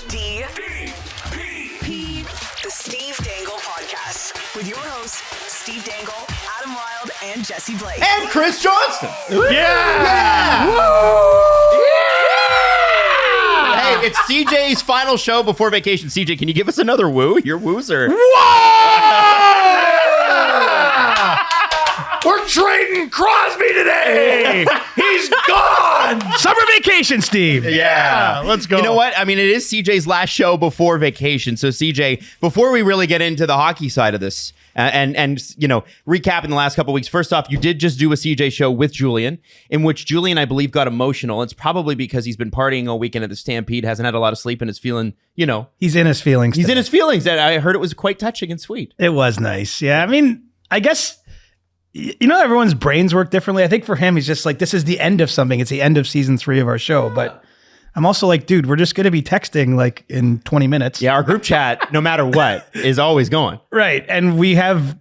SDP VIP, the Steve Dangle Podcast, with your hosts, Steve Dangle, Adam Wilde, and Jesse Blake. And Chris Johnston. Yeah! Woo! Yeah! Hey, it's CJ's final show before vacation. CJ, can you give us another woo? Your woos are... We're trading Crosby today. He's gone. Summer vacation, Steve. Yeah, let's go. You know what? I mean, it is CJ's last show before vacation. So CJ, before we really get into the hockey side of this and you know, recapping the last couple of weeks, first off, you did just do a CJ show with Julian, in which Julian, I believe, got emotional. It's probably because he's been partying all weekend at the Stampede, hasn't had a lot of sleep, and is feeling, you know. He's in his feelings. He's in his feelings. And I heard it was quite touching and sweet. It was nice. Yeah. I mean, I guess, you know, everyone's brains work differently. I think for him, he's just like, this is the end of something. It's the end of season 3 of our show. But I'm also like, dude, we're just going to be texting like in 20 minutes. Yeah, our group chat, no matter what, is always going. Right. And we have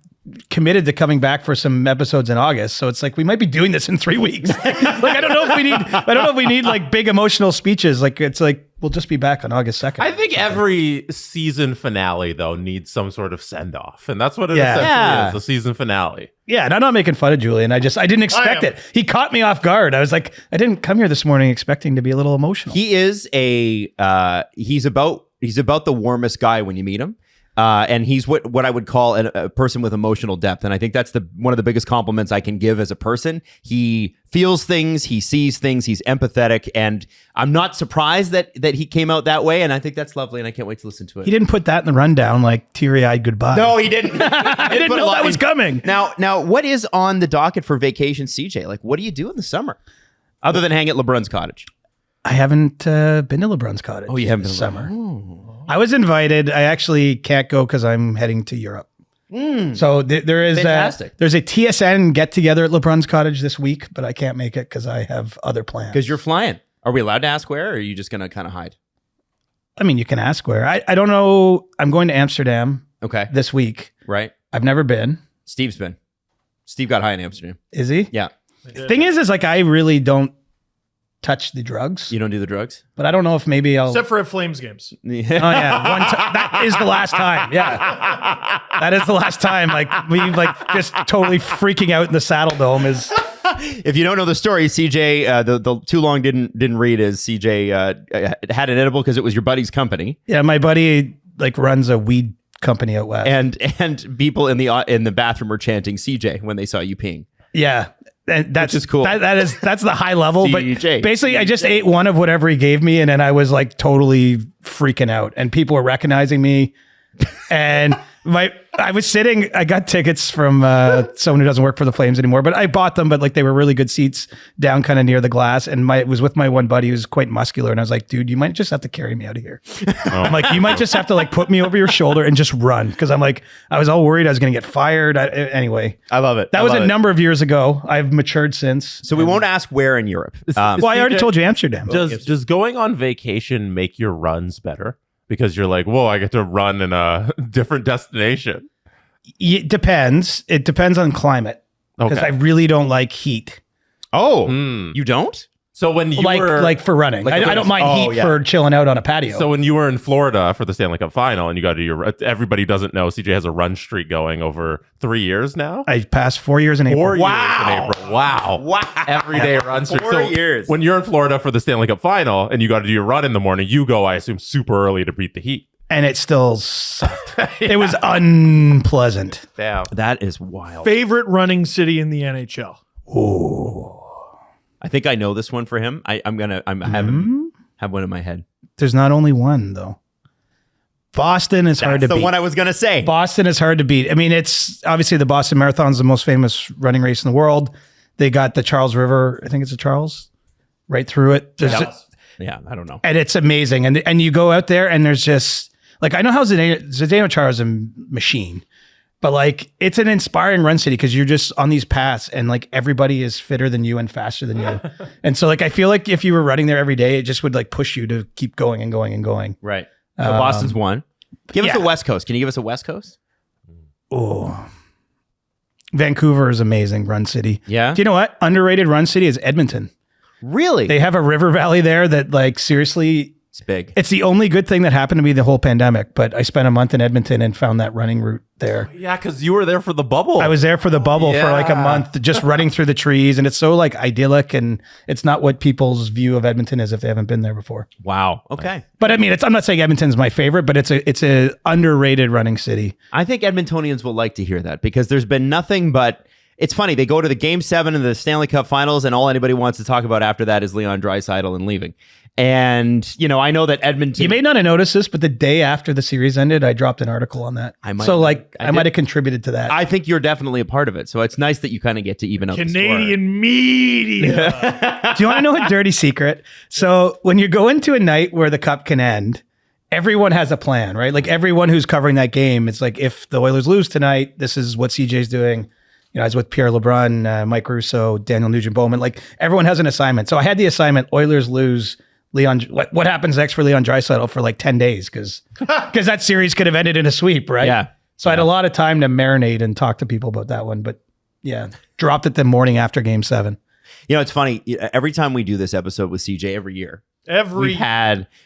committed to coming back for some episodes in August. So it's like, we might be doing this in 3 weeks. Like, I don't know if we need like big emotional speeches. Like, it's like, we'll just be back on August 2nd. I think every season finale, though, needs some sort of send-off. And that's what it essentially is, a season finale. Yeah, and I'm not making fun of Julian. I didn't expect it. He caught me off guard. I was like, I didn't come here this morning expecting to be a little emotional. He is he's about the warmest guy when you meet him. And he's what I would call a person with emotional depth. And I think that's one of the biggest compliments I can give as a person. He feels things, he sees things, he's empathetic. And I'm not surprised that he came out that way. And I think that's lovely. And I can't wait to listen to it. He didn't put that in the rundown like teary-eyed goodbye. No, he didn't. I didn't know that was coming. Now, what is on the docket for vacation, CJ? Like, what do you do in the summer? Other than hang at LeBrun's cottage? I haven't been to LeBrun's cottage. Oh, you haven't been this to summer. I was invited. I actually can't go because I'm heading to Europe. So there is Fantastic. There's a TSN get together at LeBrun's cottage this week, but I can't make it because I have other plans. Because you're flying. Are we allowed to ask where, or are you just going to kind of hide? I mean, you can ask where. I don't know. I'm going to Amsterdam this week. Right. I've never been. Steve's been. Steve got high in Amsterdam. Is he? Yeah. Thing is like I really don't touch the drugs. You don't do the drugs? But I don't know if maybe I'll... Except for at Flames games. Oh, yeah. That is the last time. Yeah. That is the last time. Like, we like just totally freaking out in the Saddle Dome is... If you don't know the story, CJ, the too long didn't read is CJ had an edible because it was your buddy's company. Yeah, my buddy like runs a weed company out west. And people in the bathroom were chanting CJ when they saw you peeing. Yeah. And that's just cool. That's the high level. But CJ. basically, I just ate one of whatever he gave me, and then I was like totally freaking out, and people were recognizing me. And I was sitting. I got tickets from someone who doesn't work for the Flames anymore, but I bought them. But like they were really good seats down, kind of near the glass. And it was with my one buddy who's quite muscular, and I was like, "Dude, you might just have to carry me out of here." I'm like, "You might just have to like put me over your shoulder and just run," because I'm like, I was all worried I was going to get fired. Anyway, I love it. That was a number of years ago. I've matured since. So we won't ask where in Europe. Well, I already told you Amsterdam. Does going on vacation make your runs better? Because you're like, whoa, I get to run in a different destination. It depends. It depends on climate. Because I really don't like heat. Oh, you don't? So when you were like for running, I don't mind heat for chilling out on a patio. So when you were in Florida for the Stanley Cup final and you got to do everybody doesn't know, CJ has a run streak going over 3 years now. I passed 4 years in April. 4 years in April. Wow. Everyday run streak. 4 years. When you're in Florida for the Stanley Cup final and you got to do your run in the morning, you go, I assume, super early to beat the heat. And it still sucked. It was unpleasant. Damn. That is wild. Favorite running city in the NHL? Oh. I think I know this one for him. I have one in my head. There's not only one though. Boston is hard to beat. That's the one I was going to say. Boston is hard to beat. I mean, it's obviously the Boston Marathon is the most famous running race in the world. They got the Charles River, I think it's a Charles, right through it. Yeah, I don't know. And it's amazing. And you go out there and there's just like, I know how Zdeno Chara is a machine, but like it's an inspiring run city because you're just on these paths and like everybody is fitter than you and faster than you. And so like I feel like if you were running there every day, it just would like push you to keep going and going and going. Right. So Boston's one. Give us the West Coast. Can you give us a West Coast? Oh, Vancouver is amazing run city. Yeah. Do you know what? Underrated run city is Edmonton. Really? They have a river valley there that like seriously It's big. It's the only good thing that happened to me the whole pandemic, but I spent a month in Edmonton and found that running route there. Yeah, because you were there for the bubble. I was there for the bubble for like a Yeah. month, just running through the trees, and it's so like idyllic, and it's not what people's view of Edmonton is if they haven't been there before. Wow. Okay. But I mean, I'm not saying Edmonton's my favorite, but it's a underrated running city. I think Edmontonians will like to hear that because there's been nothing but. It's funny. They go to the Game 7 of the Stanley Cup Finals, and all anybody wants to talk about after that is Leon Draisaitl and leaving. And, you know, I know that Edmonton... You may not have noticed this, but the day after the series ended, I dropped an article on that. I might have contributed to that. I think you're definitely a part of it. So it's nice that you kind of get to even out Canadian media. Do you want to know a dirty secret? So when you go into a night where the cup can end, everyone has a plan, right? Like everyone who's covering that game, it's like, if the Oilers lose tonight, this is what CJ's doing. You know, I was with Pierre LeBrun, Mike Russo, Daniel Nugent-Bowman. Like everyone has an assignment. So I had the assignment, Oilers lose, Leon. What happens next for Leon Draisaitl for like 10 days? Because that series could have ended in a sweep, right? Yeah. So I had a lot of time to marinate and talk to people about that one. But yeah, dropped it the morning after Game 7. You know, it's funny. Every time we do this episode with CJ every year, Every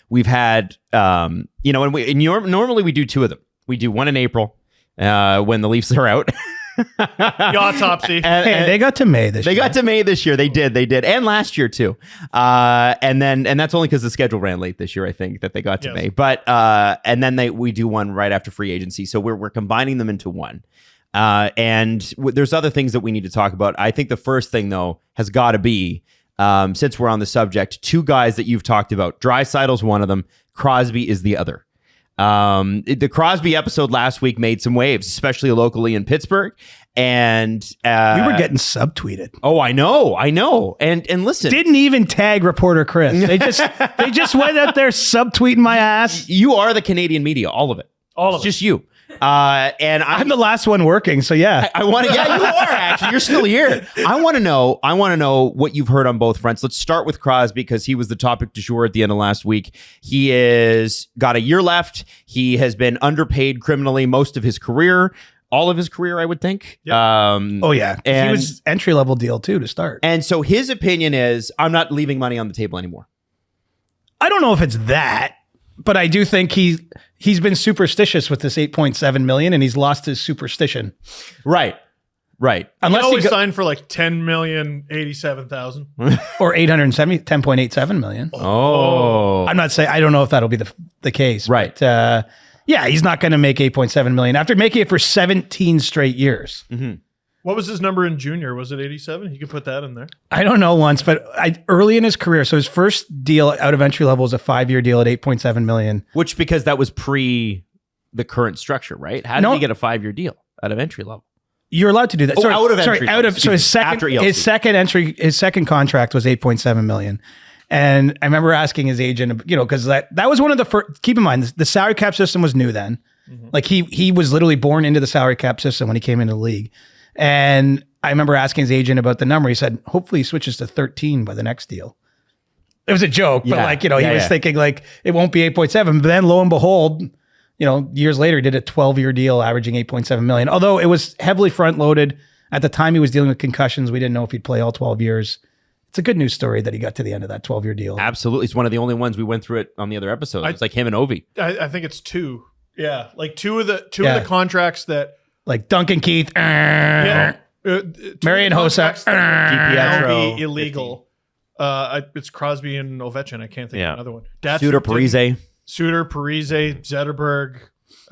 we've had you know, and normally we do two of them. We do one in April when the Leafs are out. the autopsy. Hey, they got to May this year. They got to May this year. They did, and last year too. And that's only because the schedule ran late this year. I think that they got to May. But and then we do one right after free agency. So we're combining them into one. There's other things that we need to talk about. I think the first thing though has got to be since we're on the subject, two guys that you've talked about. Draisaitl's one of them. Crosby is the other. The Crosby episode last week made some waves, especially locally in Pittsburgh. And we were getting subtweeted. Oh, I know. And listen, didn't even tag reporter Chris. They just went out there subtweeting my ass. You are the Canadian media, all of it. It's just you. And I'm the last one working, so yeah. I want to. Yeah, you are actually. You're still here. I want to know what you've heard on both fronts. Let's start with Crosby because he was the topic du jour at the end of last week. He is got a year left. He has been underpaid criminally most of his career. All of his career, I would think. Yep. Oh yeah, and he was entry level deal too to start. And so his opinion is, I'm not leaving money on the table anymore. I don't know if it's that, but I do think he's been superstitious with this $8.7 million, and he's lost his superstition. Right. Unless he always signed for like $10,087,000 or $10.87 million. Oh, I'm not saying, I don't know if that'll be the case. Right. But, yeah, he's not going to make $8.7 million after making it for 17 straight years. Mm-hmm. What was his number in junior? Was it 87? You could put that in there. I don't know once, but early in his career, so his first deal out of entry level was a 5-year deal at $8.7 million. Which, because that was pre the current structure, right? How did he get a 5-year deal out of entry level? You're allowed to do that. Oh, out of entry level. So his second contract was $8.7 million. And I remember asking his agent, you know, because that was one of the first. Keep in mind, the salary cap system was new then. Mm-hmm. Like he was literally born into the salary cap system when he came into the league. And I remember asking his agent about the number. He said, hopefully he switches to 13 by the next deal. It was a joke, but he was thinking like it won't be 8.7. But then lo and behold, you know, years later, he did a 12-year deal averaging $8.7 million. Although it was heavily front-loaded. At the time he was dealing with concussions, we didn't know if he'd play all 12 years. It's a good news story that he got to the end of that 12-year deal. Absolutely. It's one of the only ones we went through it on the other episodes. It's like him and Ovi. I think it's two. Yeah. Like two of the contracts that. Like Duncan Keith. Marian Hossa. Now be illegal. It's Crosby and Ovechkin. I can't think of another one. Suter Parise, Zetterberg,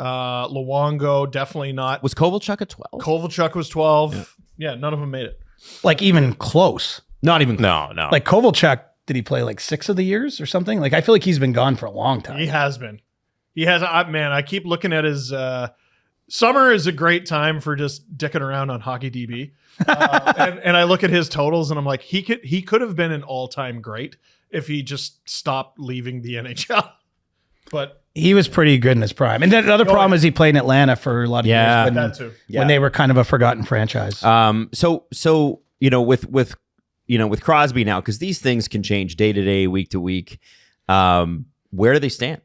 Luongo, definitely not. Was Kovalchuk at 12? Kovalchuk was 12. Yeah, none of them made it. Like even close. Not even No. Like Kovalchuk, did he play like 6 of the years or something? Like I feel like he's been gone for a long time. He has been. Man, I keep looking at his summer is a great time for just dicking around on Hockey DB. And I look at his totals and I'm like, he could have been an all-time great if he just stopped leaving the NHL. But he was pretty good in his prime. And then the other problem is he played in Atlanta for a lot of years when they were kind of a forgotten franchise. So you know, with Crosby now, because these things can change day to day, week to week. Where do they stand?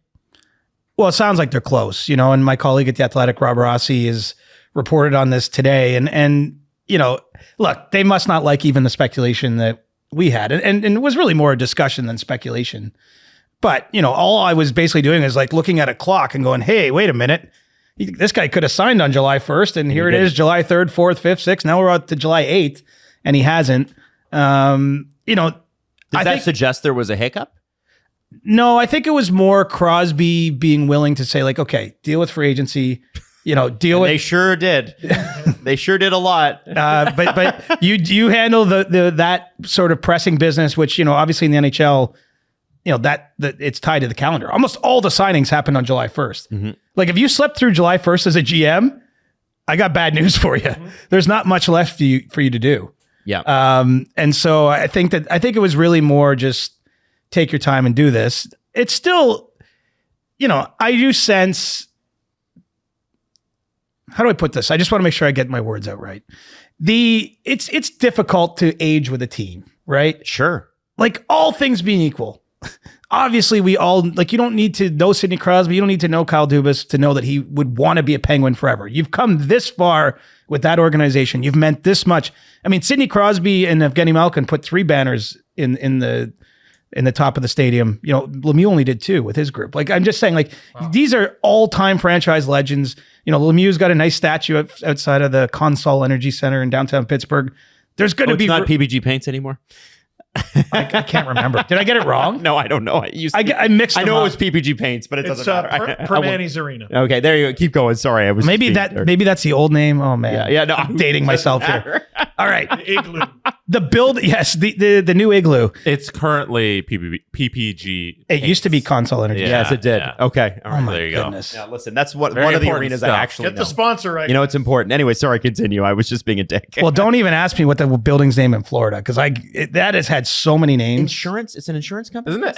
Well, it sounds like they're close, you know, and my colleague at The Athletic, Rob Rossi, is reported on this today. And you know, look, they must not like even the speculation that we had. And it was really more a discussion than speculation. But, all I was basically doing is like looking at a clock and going, hey, wait a minute. This guy could have signed on July 1st, and here it is, July 3rd, 4th, 5th, 6th. Now we're out to July 8th, and he hasn't. Does that suggest there was a hiccup? No, I think it was more Crosby being willing to say, like, okay, deal with free agency, deal with. They sure did. They sure did a lot. But you handle that sort of pressing business, which, obviously in the NHL, that it's tied to the calendar. Almost all the signings happened on July 1st. Mm-hmm. Like if you slept through July 1st as a GM, I got bad news for you. Mm-hmm. There's not much left for you to do. Yeah. And so I think it was really more just take your time and do this. It's still, I do sense, how do I put this? I just want to make sure I get my words out right. It's difficult to age with a team, right? Sure. Like all things being equal. Obviously, we all, like, you don't need to know Sidney Crosby. You don't need to know Kyle Dubas to know that he would want to be a Penguin forever. You've come this far with that organization. You've meant this much. I mean, Sidney Crosby and Evgeny Malkin put 3 banners in the top of the stadium. Lemieux only did 2 with his group. Like, I'm just saying, like, these are all-time franchise legends. Lemieux's got a nice statue outside of the Consol Energy Center in downtown Pittsburgh. There's going to be... It's not PPG Paints anymore? I can't remember. Did I get it wrong? No, I don't know. I mixed them I know up. it was PPG Paints, but it doesn't matter. Permanis Arena. Okay, there you go. Keep going. Sorry, I was maybe that's the old name. Oh man, yeah. No, I'm dating myself here. All right, Igloo. the build. Yes, the new Igloo. It's currently PPG. It used to be Consol Energy. Yeah. Yes, it did. Yeah. Okay, all right. There you Goodness. Yeah, listen, that's one Very of the important arenas stuff. I actually Get know. the sponsor right. It's important. Anyway, sorry, continue. I was just being a dick. Well, don't even ask me what the building's name in Florida because that has had so many names. Insurance? It's an insurance company? Isn't it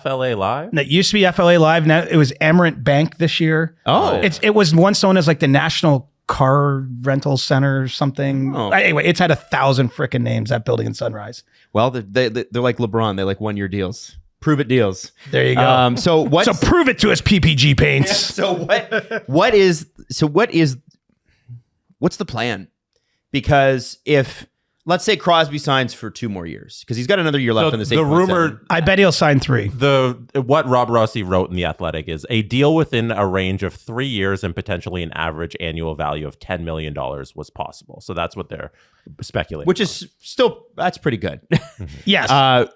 FLA Live? That used to be FLA Live. Now it was Emerald Bank this year. Oh. It was once known as like the National Car Rental Center or something. Oh. Anyway, it's had 1,000 freaking names, that building in Sunrise. Well, they're like LeBron. They like 1-year deals. Prove it deals. There you go. So prove it to us, PPG Paints. So what's the plan? Because if let's say Crosby signs for 2 more years because he's got another year left in this. The rumor, I bet he'll sign 3. What Rob Rossi wrote in The Athletic is a deal within a range of 3 years and potentially an average annual value of $10 million was possible. So that's what they're speculating. which is still that's pretty good. Yes.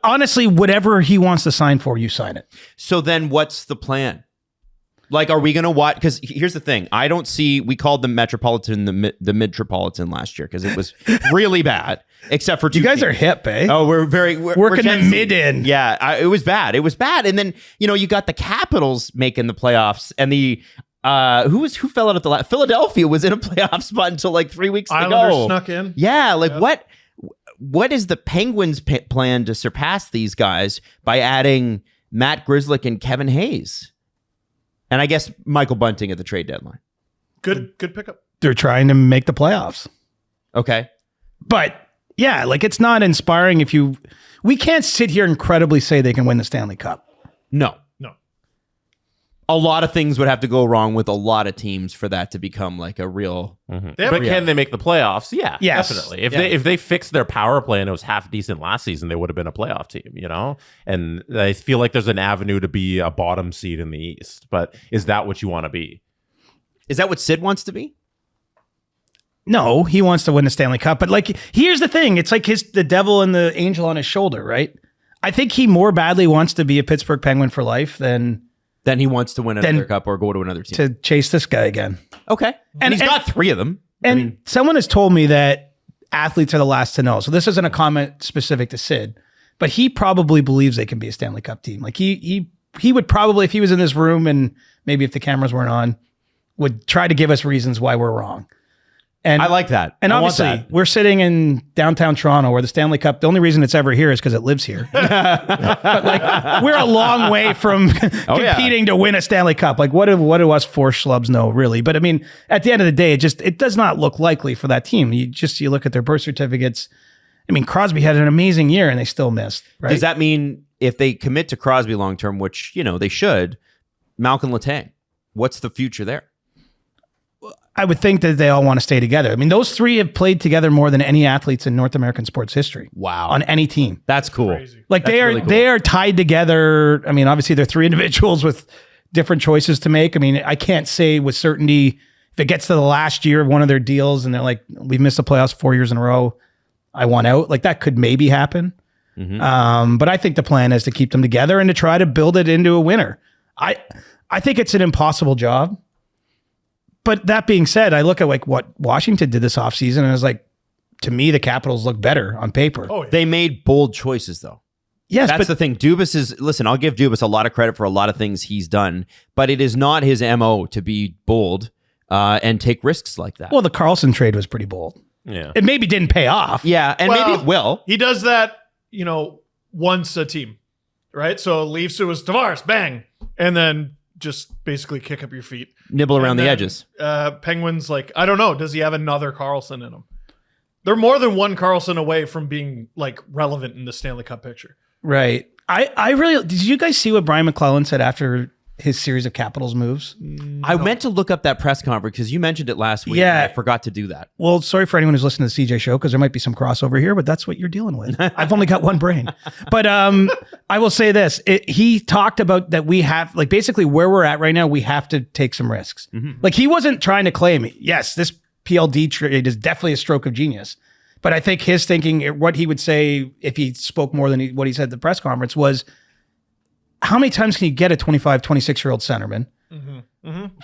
Honestly, whatever he wants to sign for, you sign it. So then what's the plan? Like, are we going to watch? Because here's the thing. I don't see, we called the Metropolitan the Midtropolitan last year because it was really bad, except for 2 You guys teams. are hip, eh? Oh, we're Working Gen the Z. mid in. Yeah, it was bad. It was bad. And then, you got the Capitals making the playoffs and the, who fell out at the last? Philadelphia was in a playoff spot until like 3 weeks Islanders ago. snuck in. Yeah, like what is the Penguins' plan to surpass these guys by adding Matt Grzelcyk and Kevin Hayes? And I guess Michael Bunting at the trade deadline. Good pickup. They're trying to make the playoffs. Okay. But yeah, like it's not inspiring we can't sit here and credibly say they can win the Stanley Cup. No. A lot of things would have to go wrong with a lot of teams for that to become like a real... But can they make the playoffs? Yeah, Yes. definitely. If they fixed their power play and it was half decent last season, they would have been a playoff team, And I feel like there's an avenue to be a bottom seed in the East. But is that what you want to be? Is that what Sid wants to be? No, he wants to win the Stanley Cup. But like, here's the thing. It's like the devil and the angel on his shoulder, right? I think he more badly wants to be a Pittsburgh Penguin for life than Then he wants to win another cup or go to another team. to chase this guy again. Okay. And he's got 3 of them. And someone has told me that athletes are the last to know. So this isn't a comment specific to Sid, but he probably believes they can be a Stanley Cup team. Like he would probably, if he was in this room and maybe if the cameras weren't on, would try to give us reasons why we're wrong. And I like that. And I want obviously, that. we're sitting in downtown Toronto where the Stanley Cup, the only reason it's ever here is because it lives here. But like, we're a long way from competing to win a Stanley Cup. Like, what do us 4 schlubs know, really? But I mean, at the end of the day, it does not look likely for that team. You look at their birth certificates. I mean, Crosby had an amazing year and they still missed. Right? Does that mean if they commit to Crosby long term, which they should, Malcolm Letang, what's the future there? I would think that they all want to stay together. I mean, those three have played together more than any athletes in North American sports history. Wow. On any team. That's cool. Crazy. Like That's really cool. they are tied together. I mean, obviously they're three individuals with different choices to make. I mean, I can't say with certainty if it gets to the last year of one of their deals and they're like, we've missed the playoffs 4 years in a row, I want out. Like that could maybe happen. But I think the plan is to keep them together and to try to build it into a winner. I think it's an impossible job. But that being said, I look at like what Washington did this offseason and I was like, to me, the Capitals look better on paper. Oh, yeah. They made bold choices, though. Yes, That's but the thing. Dubas is, listen, I'll give Dubas a lot of credit for a lot of things he's done, but it is not his MO to be bold and take risks like that. well, the Carlson trade was pretty bold. Yeah. It maybe didn't pay off. Yeah, and Well, maybe it will. He does that, once a team, right? So Leafs, it was Tavares, bang, and then just basically kick up your feet. Nibble around And the then, edges. Penguins, like, I don't know, does he have another Carlson in him? They're more than one Carlson away from being like relevant in the Stanley Cup picture. Right. I really did you guys see what Brian McClellan said after his series of Capitals moves? I meant to look up that press conference because you mentioned it last week. Yeah. And I forgot to do that. Well, sorry for anyone who's listening to the CJ show because there might be some crossover here, but that's what you're dealing with. I've only got one brain. But I will say this. He talked about that we have, like basically where we're at right now, we have to take some risks. Like he wasn't trying to claim, yes, this PLD trade is definitely a stroke of genius. But I think his thinking, what he would say if he spoke more than what he said at the press conference was, how many times can you get a 25, 26-year-old centerman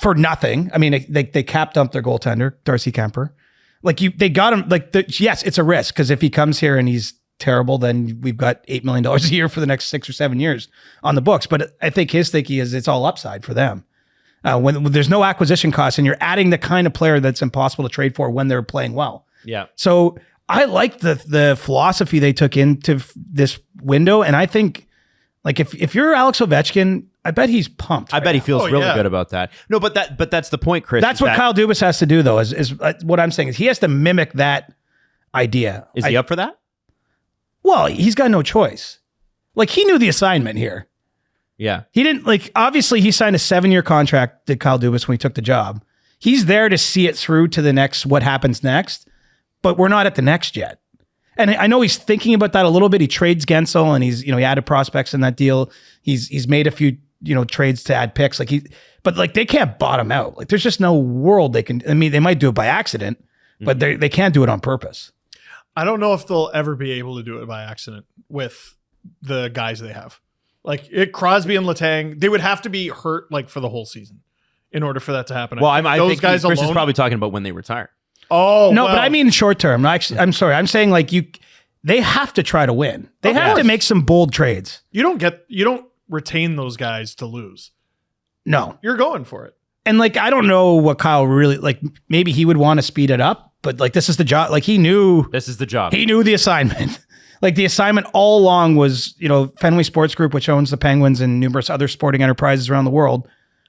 for nothing? I mean, they cap dumped their goaltender, Darcy Kemper. Like they got him. Like yes, it's a risk because if he comes here and he's terrible, then we've got $8 million a year for the next 6 or 7 years on the books. But I think his thinking is it's all upside for them. When there's no acquisition costs and you're adding the kind of player that's impossible to trade for when they're playing well. Yeah. So I like the philosophy they took into this window, and I think like if you're Alex Ovechkin, I bet he's pumped. I bet he feels Oh, really yeah. good about that. No, but that's the point, Chris. That's is what that- Kyle Dubas has to do, though. Is what I'm saying is he has to mimic that idea. Is he up for that? Well, he's got no choice. Like he knew the assignment here. Yeah. He didn't like. Obviously, he signed a 7-year contract to Kyle Dubas when he took the job. He's there to see it through to the next. What happens next? But we're not at the next yet. And I know he's thinking about that a little bit. He trades Gensel and he's, he added prospects in that deal. He's made a few, trades to add picks. But they can't bottom out. Like there's just no world they can. I mean, they might do it by accident, but they can't do it on purpose. I don't know if they'll ever be able to do it by accident with the guys they have. Like Crosby and Letang, they would have to be hurt like for the whole season in order for that to happen. Well, I those think guys Chris alone. is probably talking about when they retire. Oh No, well, but I mean short term. Actually, I'm sorry. I'm saying they have to try to win. They have to make some bold trades. you don't retain those guys to lose. No. You're going for it. And I don't know what Kyle really maybe he would want to speed it up, but this is the job. He knew This is the job. he knew the assignment. The assignment all along was, Fenway Sports Group, which owns the Penguins and numerous other sporting enterprises around the world,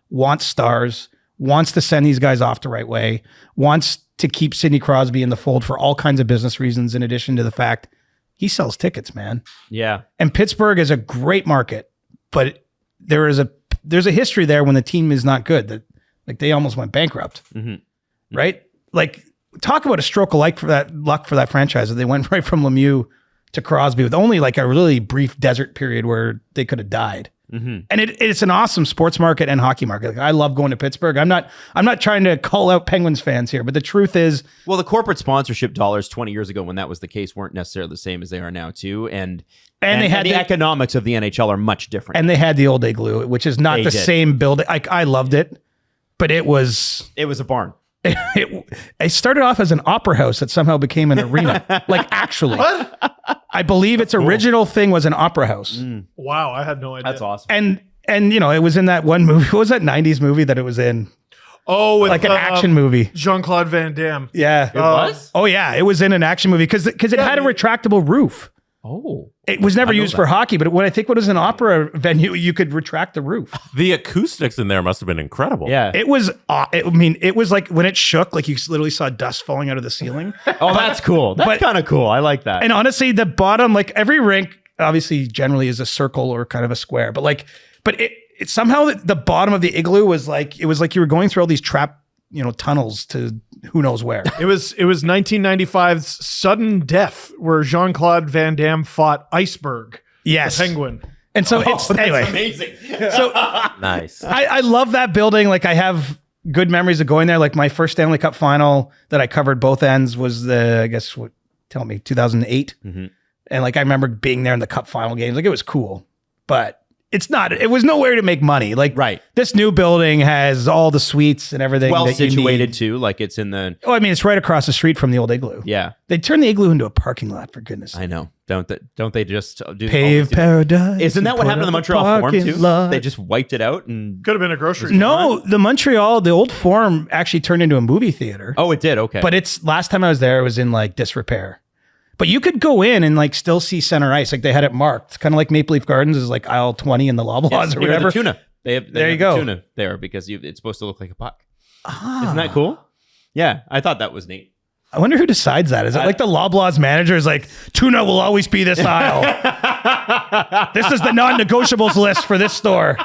wants stars, wants to send these guys off the right way, wants to keep Sidney Crosby in the fold for all kinds of business reasons, in addition to the fact he sells tickets, man. Yeah. And Pittsburgh is a great market, but there's a history there when the team is not good that they almost went bankrupt, right? Talk about a stroke of luck for that franchise that they went right from Lemieux to Crosby with only a really brief desert period where they could have died. And it's an awesome sports market and hockey market. I love going to Pittsburgh. I'm not trying to call out Penguins fans here, but the truth is, Well, the corporate sponsorship dollars 20 years ago when that was the case weren't necessarily the same as they are now too. And they had the economics of the NHL are much different. and they had the old Igloo, which is not They the did. same building. I loved it, but it was. It was a barn. It started off as an opera house that somehow became an arena. Actually, I believe its original thing was an opera house, Wow, I had no idea. That's awesome. and it was in that one movie. What was that '90s movie that it was in? Oh, with An action movie. Jean-Claude Van Damme. Yeah, It was? Oh yeah, it was in an action movie because it had a retractable roof. Oh. It was never used for hockey, but when I think it was an opera venue, you could retract the roof. The acoustics in there must have been incredible. Yeah. It was. It was when it shook, you literally saw dust falling out of the ceiling. Oh, that's cool. That's but- kind of cool. I like that. And honestly, the bottom, every rink, obviously, generally is a circle or kind of a square. But it somehow the bottom of the igloo was it was like you were going through all these trap tunnels to who knows where. It was 1995's Sudden Death, where Jean-Claude Van Damme fought Iceberg, Yes. the penguin. And so it's anyway. amazing. So Nice. I love that building. Like I have good memories of going there. Like my first Stanley Cup final that I covered both ends was 2008. Mm-hmm. And like I remember being there in the cup final games. Like it was cool, but it was nowhere to make money. Like Right. this new building has all the suites and everything. Well that you situated need. too. Like it's in the Oh, I mean, it's right across the street from the old igloo. yeah. They turned the igloo into a parking lot, for goodness sake. I know. Don't they just do Paved do- paradise. Isn't that what happened to the Montreal Forum parking too? lot. They just wiped it out and Could have been a grocery store. No, the old Forum actually turned into a movie theater. oh, it did. Okay. But it's last time I was there, it was in like disrepair. But you could go in and like still see center ice. Like they had it marked, kind of like Maple Leaf Gardens is like aisle 20 in the Loblaws Yes, or near whatever. the tuna. They have There you the go. tuna there because it's supposed to look like a puck. Ah. Isn't that cool? Yeah, I thought that was neat. I wonder who decides that. Is it like the Loblaws manager is like, tuna will always be this aisle. This is the non-negotiables list for this store.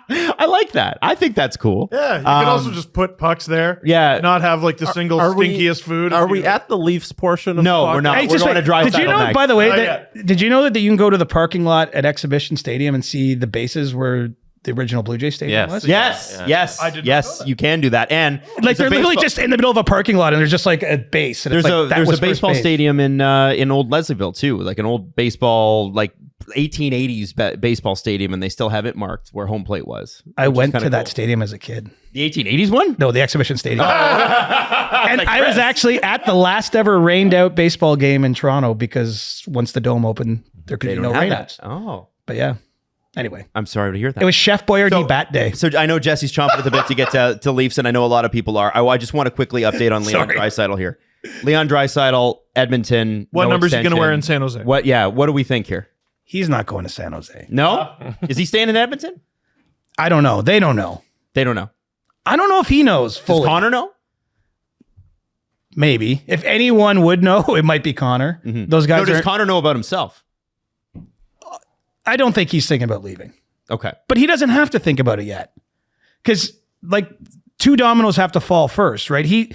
I like that. I think that's cool. Yeah, you could also just put pucks there. Yeah. Not have like the single are we- stinkiest food. Are we at the Leafs portion of No, the we're not. podcast? We're going to drive. Did you know, by the way, Not did you know that you can go to the parking lot at Exhibition Stadium and see the bases where the original Blue Jay Stadium Yes. was? Yes, Yeah. yes, I did not yes. know that. You can do that, and Like there's a they're literally baseball- just in the middle of a parking lot and there's just like a base. And There's it's like, that there's was a baseball first base. stadium in Old Leslieville too, like an old baseball like 1880s baseball stadium, and they still have it marked where home plate was. I which is went kinda to that cool. stadium as a kid. The 1880s one. No, the Exhibition Stadium. And Like I was Chris. actually at the last ever rained out baseball game in Toronto because once the dome opened, there could They be don't no have rainouts. that. Oh, But yeah. Anyway, I'm sorry to hear that. it was Chef Boyardee So- Bat Day. So I know Jesse's chomping at the bit to get to Leafs, and I know a lot of people are. I just want to quickly update on Leon Sorry. Draisaitl here. Leon Draisaitl, Edmonton. What no numbers are you going to extension. wear in San Jose? What? Yeah. What do we think here? He's not going to San Jose. No, is he staying in Edmonton? I don't know. They don't know. They don't know. I don't know if he knows Does fully. Connor know? Maybe. If anyone would know, it might be Connor. Those No, guys does are. Connor know about himself? I don't think he's thinking about leaving. Okay. But he doesn't have to think about it yet. Because, like, two dominoes have to fall first, right? He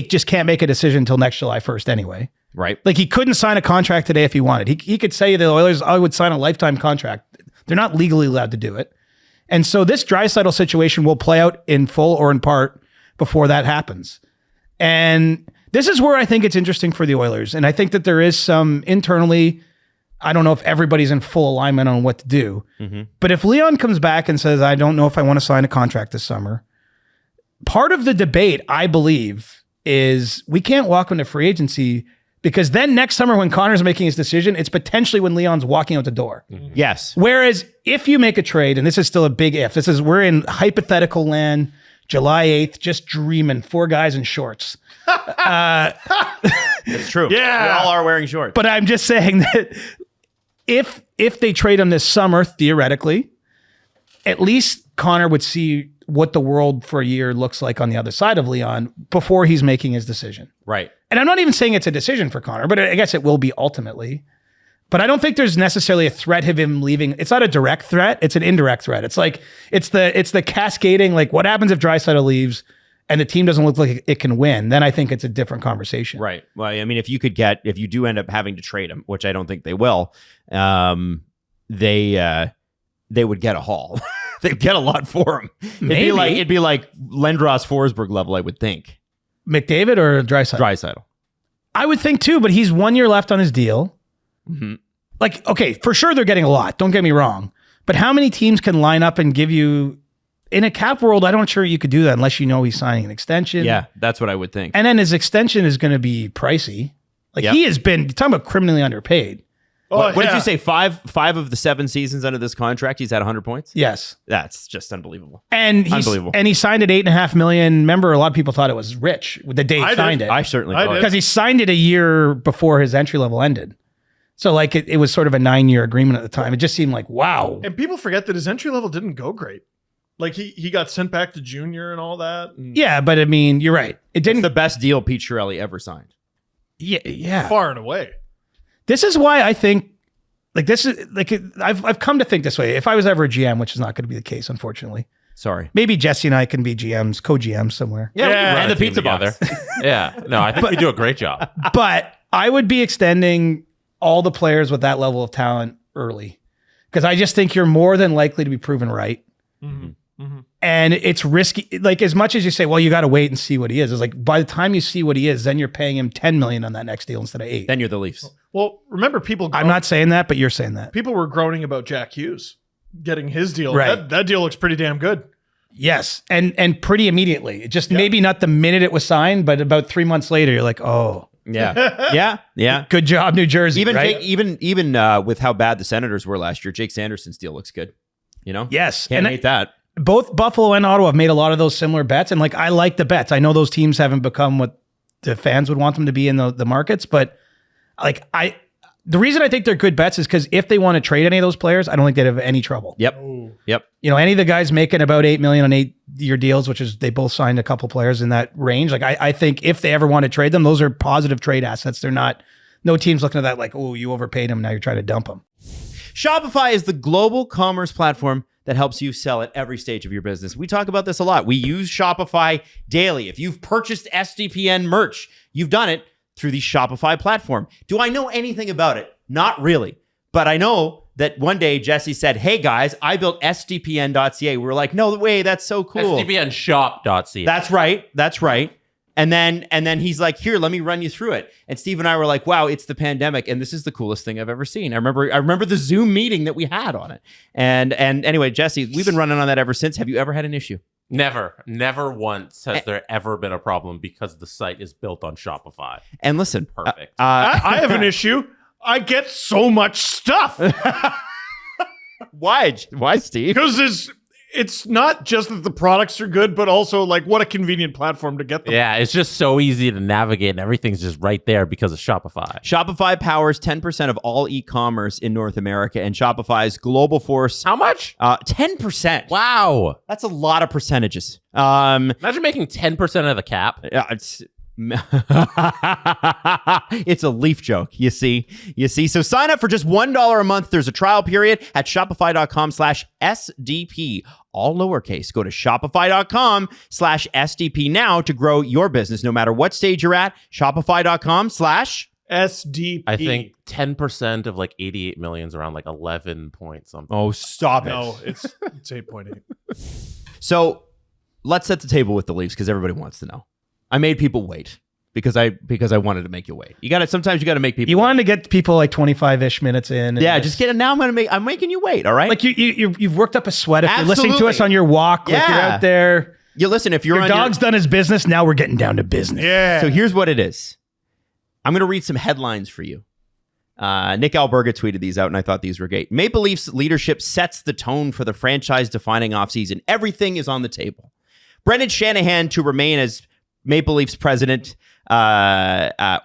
just can't make a decision until next July 1st anyway. Right. Like, he couldn't sign a contract today if he wanted. He could say to the Oilers, I would sign a lifetime contract. They're not legally allowed to do it. And so this Draisaitl situation will play out in full or in part before that happens. And this is where I think it's interesting for the Oilers. And I think that there is some internally, I don't know if everybody's in full alignment on what to do. But if Leon comes back and says, I don't know if I want to sign a contract this summer, part of the debate, I believe, is we can't walk into free agency because then next summer when Connor's making his decision, it's potentially when Leon's walking out the door. Yes. Whereas if you make a trade, and this is still a big if, we're in hypothetical land, July 8th, just dreaming, 4 guys in shorts. It's true. Yeah. We all are wearing shorts. But I'm just saying that if they trade him this summer, theoretically, at least Connor would see what the world for a year looks like on the other side of Leon before he's making his decision. Right. And I'm not even saying it's a decision for Connor, but I guess it will be ultimately. But I don't think there's necessarily a threat of him leaving. It's not a direct threat. It's an indirect threat. It's like, it's the cascading, like what happens if Draisaitl leaves and the team doesn't look like it can win? Then I think it's a different conversation. Right. Well, I mean, if you do end up having to trade him, which I don't think they will, they would get a haul. They'd get a lot for him. Maybe. It'd be like Lendros Forsberg level, I would think. McDavid or Draisaitl? Draisaitl. I would think too, but he's 1 year left on his deal. Mm-hmm. Like, okay, for sure they're getting a lot. Don't get me wrong. But how many teams can line up and give you, in a cap world, I'm not sure you could do that unless you know he's signing an extension. Yeah, that's what I would think. And then his extension is going to be pricey. Like Yep. he has been, talking about criminally underpaid. What did yeah. you say? Five of the 7 seasons under this contract, he's had 100 points? Yes. That's just unbelievable. And Unbelievable. he signed at $8.5 million. Remember, a lot of people thought it was rich the day he I did. signed it. I certainly I thought did. Because he signed it a year before his entry level ended. So like it was sort of a 9-year agreement at the time. It just seemed like, wow. And people forget that his entry level didn't go great. Like he got sent back to junior and all that. And Yeah, but I mean, you're right. It it's didn't. the best deal Pete Chiarelli ever signed. Yeah. far and away. This is why I think, like, this is like I've come to think this way. If I was ever a GM, which is not going to be the case, unfortunately, Sorry. Maybe Jesse and I can be GMs, co-GMs somewhere. Yeah, we can run and a the team pizza together. box. Yeah, no, I think we do a great job. But I would be extending all the players with that level of talent early, because I just think you're more than likely to be proven right. And it's risky. Like, as much as you say, well, you got to wait and see what he is. It's like, by the time you see what he is, then you're paying him $10 million on that next deal instead of $8. Then you're the Leafs. Well, remember people. I'm not saying that, but you're saying that. People were groaning about Jack Hughes getting his deal. Right. That deal looks pretty damn good. Yes, and pretty immediately. Just maybe not the minute it was signed, but about 3 months later, you're like, oh, Yeah. good job, New Jersey. Even right? even with how bad the Senators were last year, Jake Sanderson's deal looks good. You know? Yes, Can't hate that. Both Buffalo and Ottawa have made a lot of those similar bets, and like, I like the bets. I know those teams haven't become what the fans would want them to be in the markets, but like, the reason I think they're good bets is because if they want to trade any of those players, I don't think they'd have any trouble. Yep. You know, any of the guys making about $8 million on 8-year deals, which is they both signed a couple players in that range. Like, I think if they ever want to trade them, those are positive trade assets. They're not, no team's looking at that like, oh, you overpaid him, now you're trying to dump him. Shopify is the global commerce platform that helps you sell at every stage of your business. We talk about this a lot. We use Shopify daily. If you've purchased SDPN merch, you've done it through the Shopify platform. Do I know anything about it? Not really. But I know that one day Jesse said, hey guys, I built SDPN.ca. We were like, no way, that's so cool. SDPNshop.ca. That's right. And then he's like, here, let me run you through it. And Steve and I were like, wow, it's the pandemic, and this is the coolest thing I've ever seen. I remember the Zoom meeting that we had on it. And anyway, Jesse, we've been running on that ever since. Have you ever had an issue? Never once has there ever been a problem because the site is built on Shopify. And listen, Perfect. I have an issue. I get so much stuff why, Steve? because it's not just that the products are good, but also like what a convenient platform to get them. Yeah, it's just so easy to navigate and everything's just right there because of Shopify. Shopify powers 10% of all e-commerce in North America, and Shopify's global force. How much? 10%. Wow. That's a lot of percentages. Imagine making 10% of the cap. It's a Leaf joke. You see. So sign up for just $1 a month. There's a trial period at shopify.com/SDP, all lowercase. Go to shopify.com/SDP now to grow your business, no matter what stage you're at. Shopify.com/ SDP. I think 10% of like 88 million is around like 11 point something. Oh, stop it. No, it's 8.8. So let's set the table with the Leafs because everybody wants to know. I made people wait because I wanted to make you wait. Sometimes you got to make people. You wanted to get people like 25-ish minutes in. Yeah, just get it. Now I'm making you wait. All right. Like you've worked up a sweat if you're listening to Absolutely. us on your walk. Like you're Yeah. out there. You listen, if you're Your on dog's done his business. Now we're getting down to business. Yeah. So here's what it is. I'm going to read some headlines for you. Nick Alberga tweeted these out, and I thought these were great. Maple Leafs leadership sets the tone for the franchise-defining offseason. Everything is on the table. Brendan Shanahan to remain as Maple Leafs president.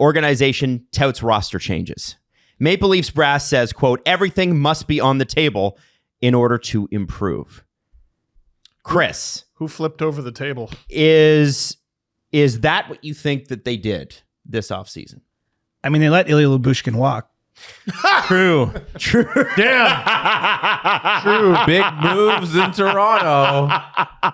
Organization touts roster changes. Maple Leafs brass says, quote, everything must be on the table in order to improve. Chris, Who flipped over the table? is that what you think that they did this offseason? I mean, they let Ilya Lyubushkin walk. True. Damn. True. Big moves in Toronto.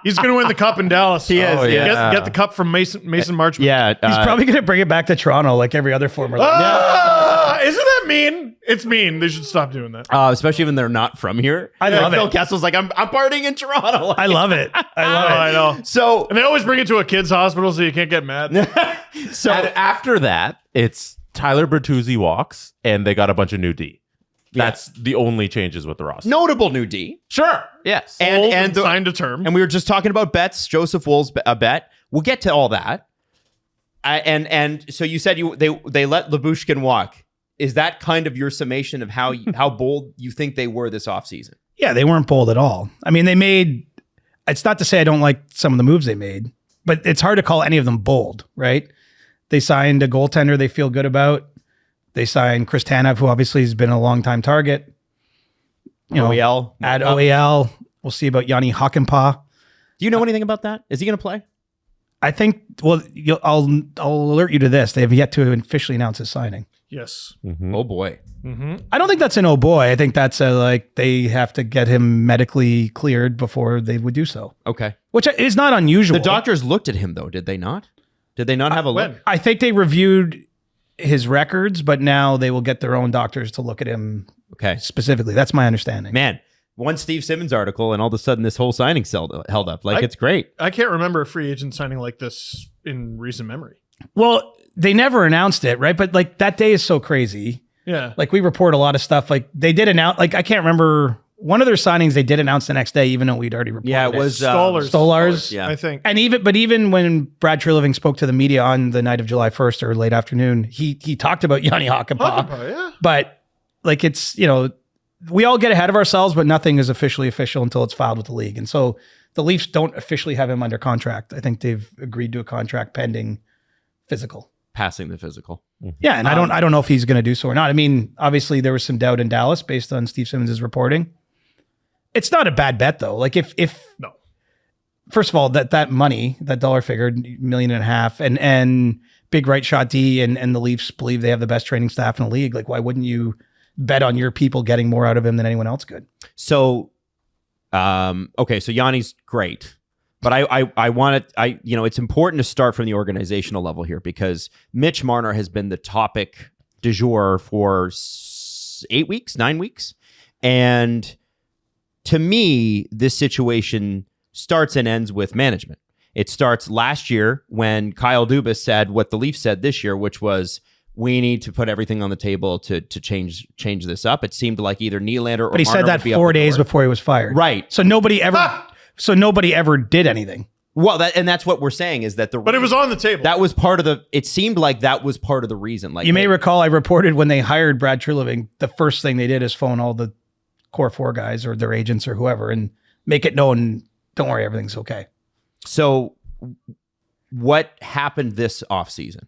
He's going to win the cup in Dallas. He is, Oh, yeah. Get the cup from Mason Marchman. Yeah. He's probably going to bring it back to Toronto like every other former. Isn't that mean? It's mean. They should stop doing that. especially when they're not from here. I love Phil it. Kessel's like, I'm partying in Toronto. I love it. I love it. I know. So, And they always bring it to a kid's hospital so you can't get mad. so And after that, it's Tyler Bertuzzi walks and they got a bunch of new D. That's the only changes with the roster. notable new D. Sure. Yes. And signed a term. And we were just talking about bets. Joseph Woll's a bet. We'll get to all that. And so you said they let Lyubushkin walk. Is that kind of your summation of how bold you think they were this offseason? Yeah, they weren't bold at all. I mean, they made. It's not to say I don't like some of the moves they made, but it's hard to call any of them bold, right? They signed a goaltender they feel good about. They signed Chris Tanev, who obviously has been a long-time target. You know, OEL. add OEL. We'll see about Yanni Hakanpää. Do you know anything about that? Is he going to play? I think. Well, I'll alert you to this. They have yet to officially announce his signing. Yes. Oh boy. I don't think that's an oh boy. I think that's they have to get him medically cleared before they would do so, Okay. which is not unusual. The doctors looked at him though, did they not? Did they not have a When? look? I think they reviewed his records, but now they will get their own doctors to look at him Okay. specifically. That's my understanding. Man, one Steve Simmons article and all of a sudden this whole signing held up. Like it's great. I can't remember a free agent signing like this in recent memory. Well, they never announced it, right? But like that day is so crazy. Yeah. Like we report a lot of stuff. Like they did announce, like I can't remember one of their signings they did announce the next day, even though we'd already reported. Yeah, it was Stolarz. Yeah. I think. And even when Brad Treliving spoke to the media on the night of July 1st or late afternoon, he talked about Yanni Hakanpää. Yeah. But like it's, we all get ahead of ourselves, but nothing is officially official until it's filed with the league. And so the Leafs don't officially have him under contract. I think they've agreed to a contract pending physical. Passing the physical. Yeah, and I don't know if he's going to do so or not. I mean, obviously there was some doubt in Dallas based on Steve Simmons' reporting. It's not a bad bet though. Like if No. first of all, that money, that dollar figure, $1.5 million, and big right shot D, and the Leafs believe they have the best training staff in the league. Like, why wouldn't you bet on your people getting more out of him than anyone else could? So, okay, so Yanni's great, but I want to, it's important to start from the organizational level here because Mitch Marner has been the topic du jour for 9 weeks, and to me, this situation starts and ends with management. It starts last year when Kyle Dubas said what the Leafs said this year, which was we need to put everything on the table to change this up. It seemed like either Nylander or But he Marner said that would be 4 up the days door. before he was fired. Right. So nobody ever did anything. Well, that's what we're saying is that But it was on the table. that was part of the. It seemed like that was part of the reason. Like You may recall I reported when they hired Brad Treliving, the first thing they did is phone all the core 4 guys or their agents or whoever and make it known, don't worry, everything's okay. So, what happened this offseason?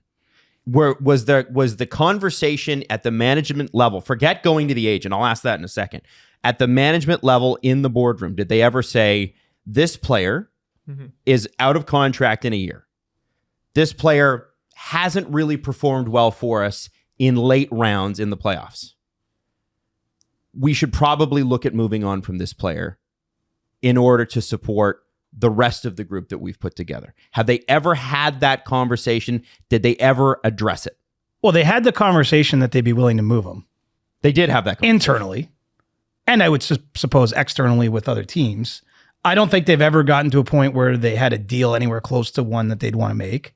Where was the conversation at the management level? Forget going to the agent. I'll ask that in a second. At the management level in the boardroom, did they ever say this player is out of contract in a year? This player hasn't really performed well for us in late rounds in the playoffs. We should probably look at moving on from this player in order to support the rest of the group that we've put together. Have they ever had that conversation? Did they ever address it? Well, they had the conversation that they'd be willing to move him They did have that conversation. internally, and I would suppose externally with other teams. I don't think they've ever gotten to a point where they had a deal anywhere close to one that they'd want to make.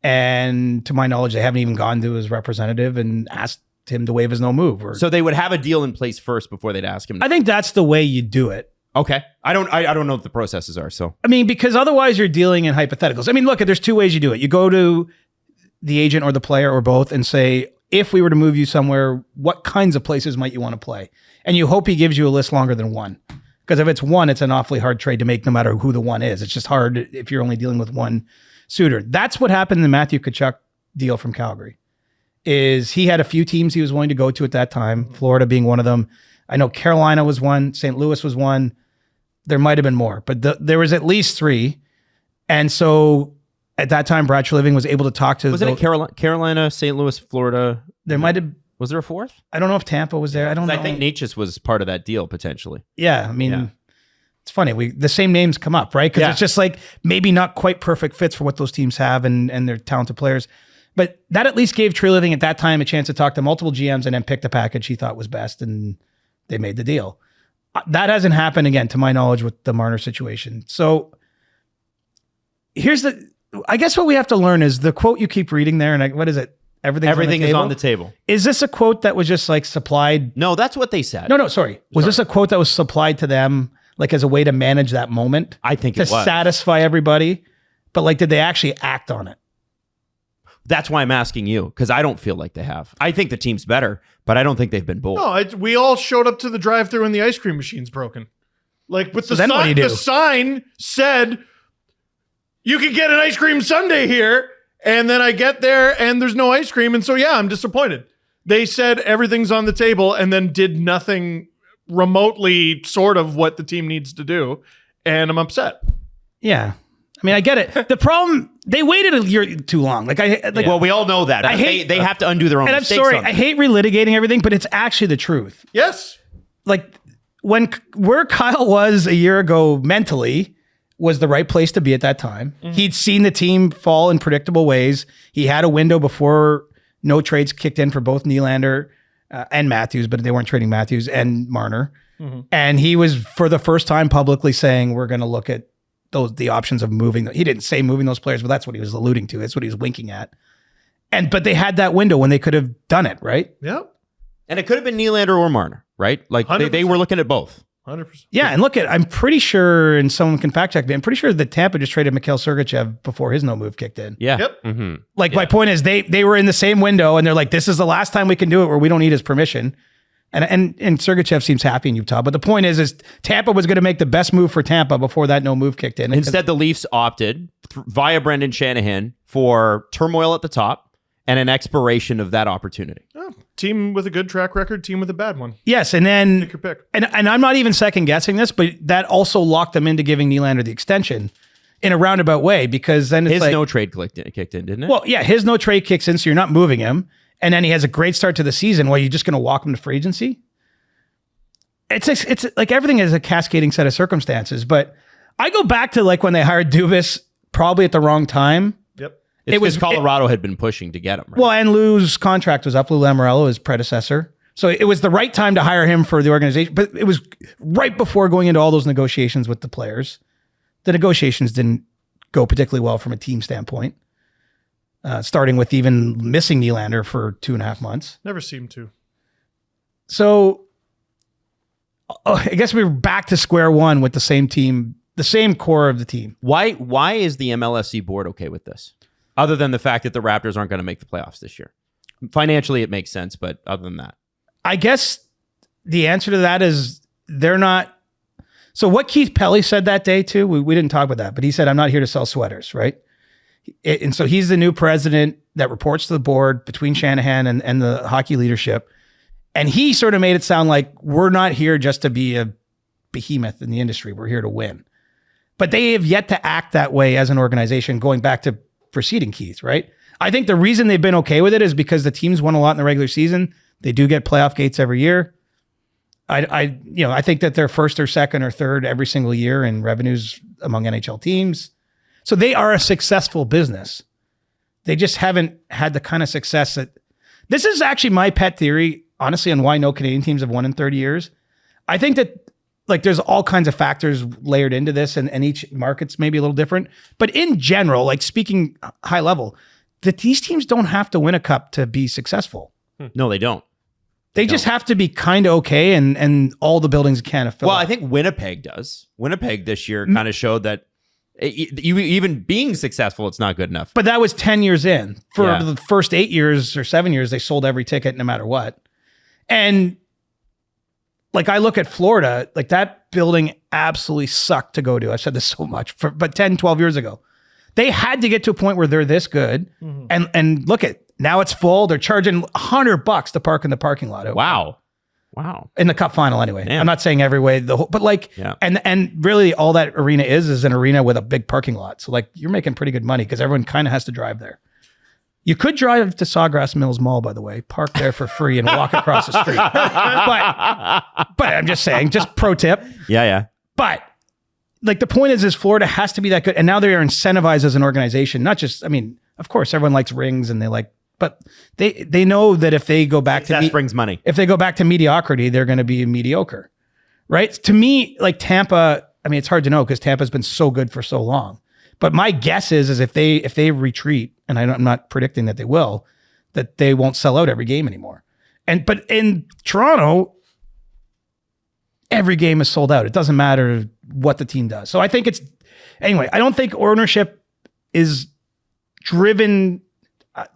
And to my knowledge, they haven't even gone to his representative and asked him to waive his no move. So they would have a deal in place first before they'd ask him. I think that's the way you do it. Okay. I don't know what the processes are. So I mean, because otherwise you're dealing in hypotheticals. I mean, look, there's 2 ways you do it. You go to the agent or the player or both and say, if we were to move you somewhere, what kinds of places might you want to play? And you hope he gives you a list longer than one. Because if it's one, it's an awfully hard trade to make no matter who the one is. It's just hard if you're only dealing with one suitor. That's what happened in the Matthew Tkachuk deal from Calgary. Is he had a few teams he was willing to go to at that time, Florida being one of them. I know Carolina was one, St. Louis was one. There might have been more, but there was at least 3. And so at that time, Brad Treliving was able to talk to... wasn't it Carolina, St. Louis, Florida? There might have... Was there a 4th? I don't know if Tampa was there. I don't know. I think Natchez was part of that deal potentially. Yeah, I mean... Yeah. It's funny. The same names come up, right? Because Yeah. it's just like maybe not quite perfect fits for what those teams have and their talented players. But that at least gave Treliving at that time a chance to talk to multiple GMs and then pick the package he thought was best, and they made the deal. That hasn't happened again, to my knowledge, with the Marner situation. So I guess what we have to learn is the quote you keep reading there, and what is it? Everything is on the table. Is this a quote that was just like supplied? No, that's what they said. No, sorry. Was this a quote that was supplied to them like as a way to manage that moment? I think to it was. satisfy everybody. But like, did they actually act on it? That's why I'm asking you, because I don't feel like they have. I think the team's better, but I don't think they've been bold. No, we all showed up to the drive-thru and the ice cream machine's broken. Like, but So then what do you do? the sign said, you can get an ice cream sundae here. And then I get there and there's no ice cream. And so, yeah, I'm disappointed. They said everything's on the table and then did nothing remotely sort of what the team needs to do. And I'm upset. Yeah. I mean, I get it. The problem, they waited a year too long. Well, we all know that. I hate- they have to undo their own and I'm mistakes. sorry, on I that. hate relitigating everything, but it's actually the truth. Yes. Like where Kyle was a year ago mentally was the right place to be at that time. He'd seen the team fall in predictable ways. He had a window before no trades kicked in for both Nylander and Matthews, but they weren't trading Matthews and Marner. And he was, for the first time, publicly saying, we're going to look at the options of moving. He didn't say moving those players, but that's what he was alluding to. That's what he was winking at. But they had that window when they could have done it, right? Yep. And it could have been Nylander or Marner, right? Like they were looking at both. 100%. Yeah, and look I'm pretty sure, and someone can fact check me, I'm pretty sure that Tampa just traded Mikhail Sergachev before his no move kicked in. Yeah. Yep. Mm-hmm. My point is they were in the same window and they're like, this is the last time we can do it where we don't need his permission. And Sergachev seems happy in Utah. But the point is Tampa was going to make the best move for Tampa before that no move kicked in. Instead, the Leafs opted via Brendan Shanahan for turmoil at the top and an expiration of that opportunity. Oh, team with a good track record, team with a bad one. Yes, and then Pick your pick. and I'm not even second guessing this, but that also locked them into giving Nylander the extension in a roundabout way, because then it's His like, no trade kicked in, didn't it? well, yeah, his no trade kicks in, so you're not moving him. And then he has a great start to the season. Well, you're just going to walk him to free agency? It's like everything is a cascading set of circumstances. But I go back to like when they hired Dubas, probably at the wrong time. Yep. it was Colorado had been pushing to get him. Right? Well, and Lou's contract was up. Lou Lamoriello, his predecessor. So it was the right time to hire him for the organization. But it was right before going into all those negotiations with the players. The negotiations didn't go particularly well from a team standpoint. Starting with even missing Nylander for 2.5 months. Never seemed to. So I guess we were back to square one with the same team, the same core of the team. Why is the MLSE board okay with this? Other than the fact that the Raptors aren't going to make the playoffs this year. Financially, it makes sense, but other than that. I guess the answer to that is they're not. So what Keith Pelly said that day too, we didn't talk about that, but he said, I'm not here to sell sweaters, right? And so he's the new president that reports to the board between Shanahan and the hockey leadership. And he sort of made it sound like we're not here just to be a behemoth in the industry. We're here to win. But they have yet to act that way as an organization, going back to preceding Keith, right? I think the reason they've been okay with it is because the teams won a lot in the regular season. They do get playoff gates every year. I think that they're first or second or third every single year in revenues among NHL teams. So they are a successful business. They just haven't had the kind of success that... This is actually my pet theory, honestly, on why no Canadian teams have won in 30 years. I think that like there's all kinds of factors layered into this, and each market's maybe a little different. But in general, like speaking high level, that these teams don't have to win a cup to be successful. No, they don't. They just have to be kind of okay, and all the buildings can of fill Well, up. I think Winnipeg does. Winnipeg this year kind of showed that you even being successful, it's not good enough. But that was 10 years in. For Yeah. the first 8 years or 7 years, they sold every ticket no matter what. And like I look at Florida, like that building absolutely sucked to go to. I've said this so much, but 10, 12 years ago, they had to get to a point where they're this good. And look at, now it's full. They're charging $100 to park in the parking lot. Wow. In the cup final anyway. Damn. I'm not saying every way, but like, Yeah. and really all that arena is an arena with a big parking lot. So like you're making pretty good money because everyone kind of has to drive there. You could drive to Sawgrass Mills Mall, by the way, park there for free and walk across the street. But I'm just saying, just pro tip. Yeah. But like the point is Florida has to be that good. And now they are incentivized as an organization, not just, I mean, of course, everyone likes rings and they like, but they know that if they go back That brings money. if they go back to mediocrity, they're going to be mediocre, right? To me, like Tampa, I mean, it's hard to know because Tampa's been so good for so long. But my guess is if they retreat, and I'm not predicting that they will, that they won't sell out every game anymore. But in Toronto, every game is sold out. It doesn't matter what the team does. So I think anyway, I don't think ownership is driven.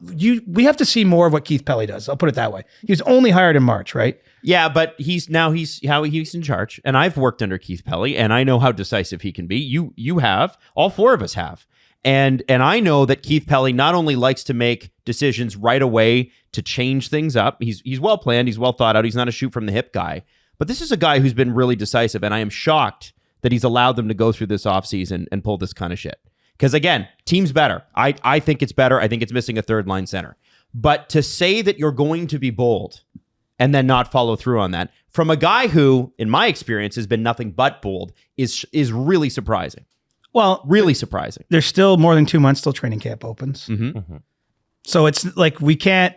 We have to see more of what Keith Pelly does. I'll put it that way. He was only hired in March, right? Yeah, but he's in charge, and I've worked under Keith Pelly, and I know how decisive he can be. You have, all four of us have, and I know that Keith Pelly not only likes to make decisions right away to change things up. He's well planned. He's well thought out. He's not a shoot from the hip guy. But this is a guy who's been really decisive, and I am shocked that he's allowed them to go through this offseason and pull this kind of shit. Because again, team's better. I think it's better. I think it's missing a third line center. But to say that you're going to be bold and then not follow through on that from a guy who, in my experience, has been nothing but bold is really surprising. Well, Really surprising. there's still more than 2 months till training camp opens. So it's like we can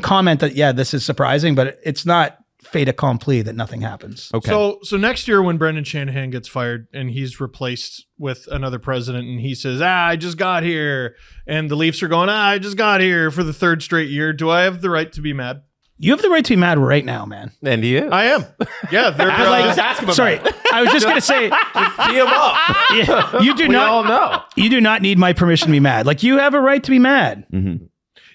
comment that, yeah, this is surprising, but it's not fait accompli that nothing happens. Okay. So next year when Brendan Shanahan gets fired and he's replaced with another president and he says, I just got here, and the Leafs are going, I just got here for the third straight year, do I have the right to be mad? You have the right to be mad right now, man. And he is. I am. Yeah, they're Just ask him about Sorry, it. I was just gonna say, Tee him up. yeah, you do We all not. know. You do not need my permission to be mad. Like, you have a right to be mad.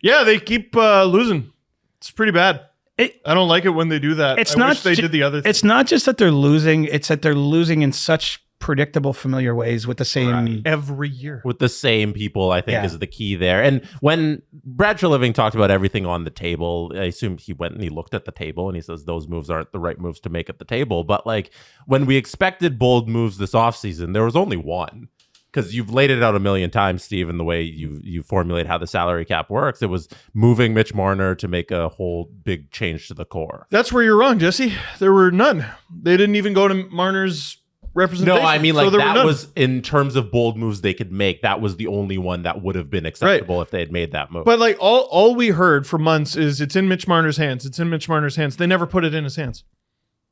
Yeah, they keep losing. It's pretty bad. I don't like it when they do that. It's I not wish they ju- did the other thing. It's not just that they're losing; it's that they're losing in such predictable, familiar ways with the same. every year. With the same people, I think, Yeah. is the key there. And when Brad Treliving talked about everything on the table, I assume he went and he looked at the table and he says those moves aren't the right moves to make at the table. But like when we expected bold moves this offseason, there was only one. Because you've laid it out a million times, Steve, in the way you formulate how the salary cap works. It was moving Mitch Marner to make a whole big change to the core. That's where you're wrong, Jesse. There were none. They didn't even go to Marner's representation. No, I mean, So like there were that none. was in terms of bold moves they could make. That was the only one that would have been acceptable if they had made that move. But like all we heard for months is it's in Mitch Marner's hands. It's in Mitch Marner's hands. They never put it in his hands.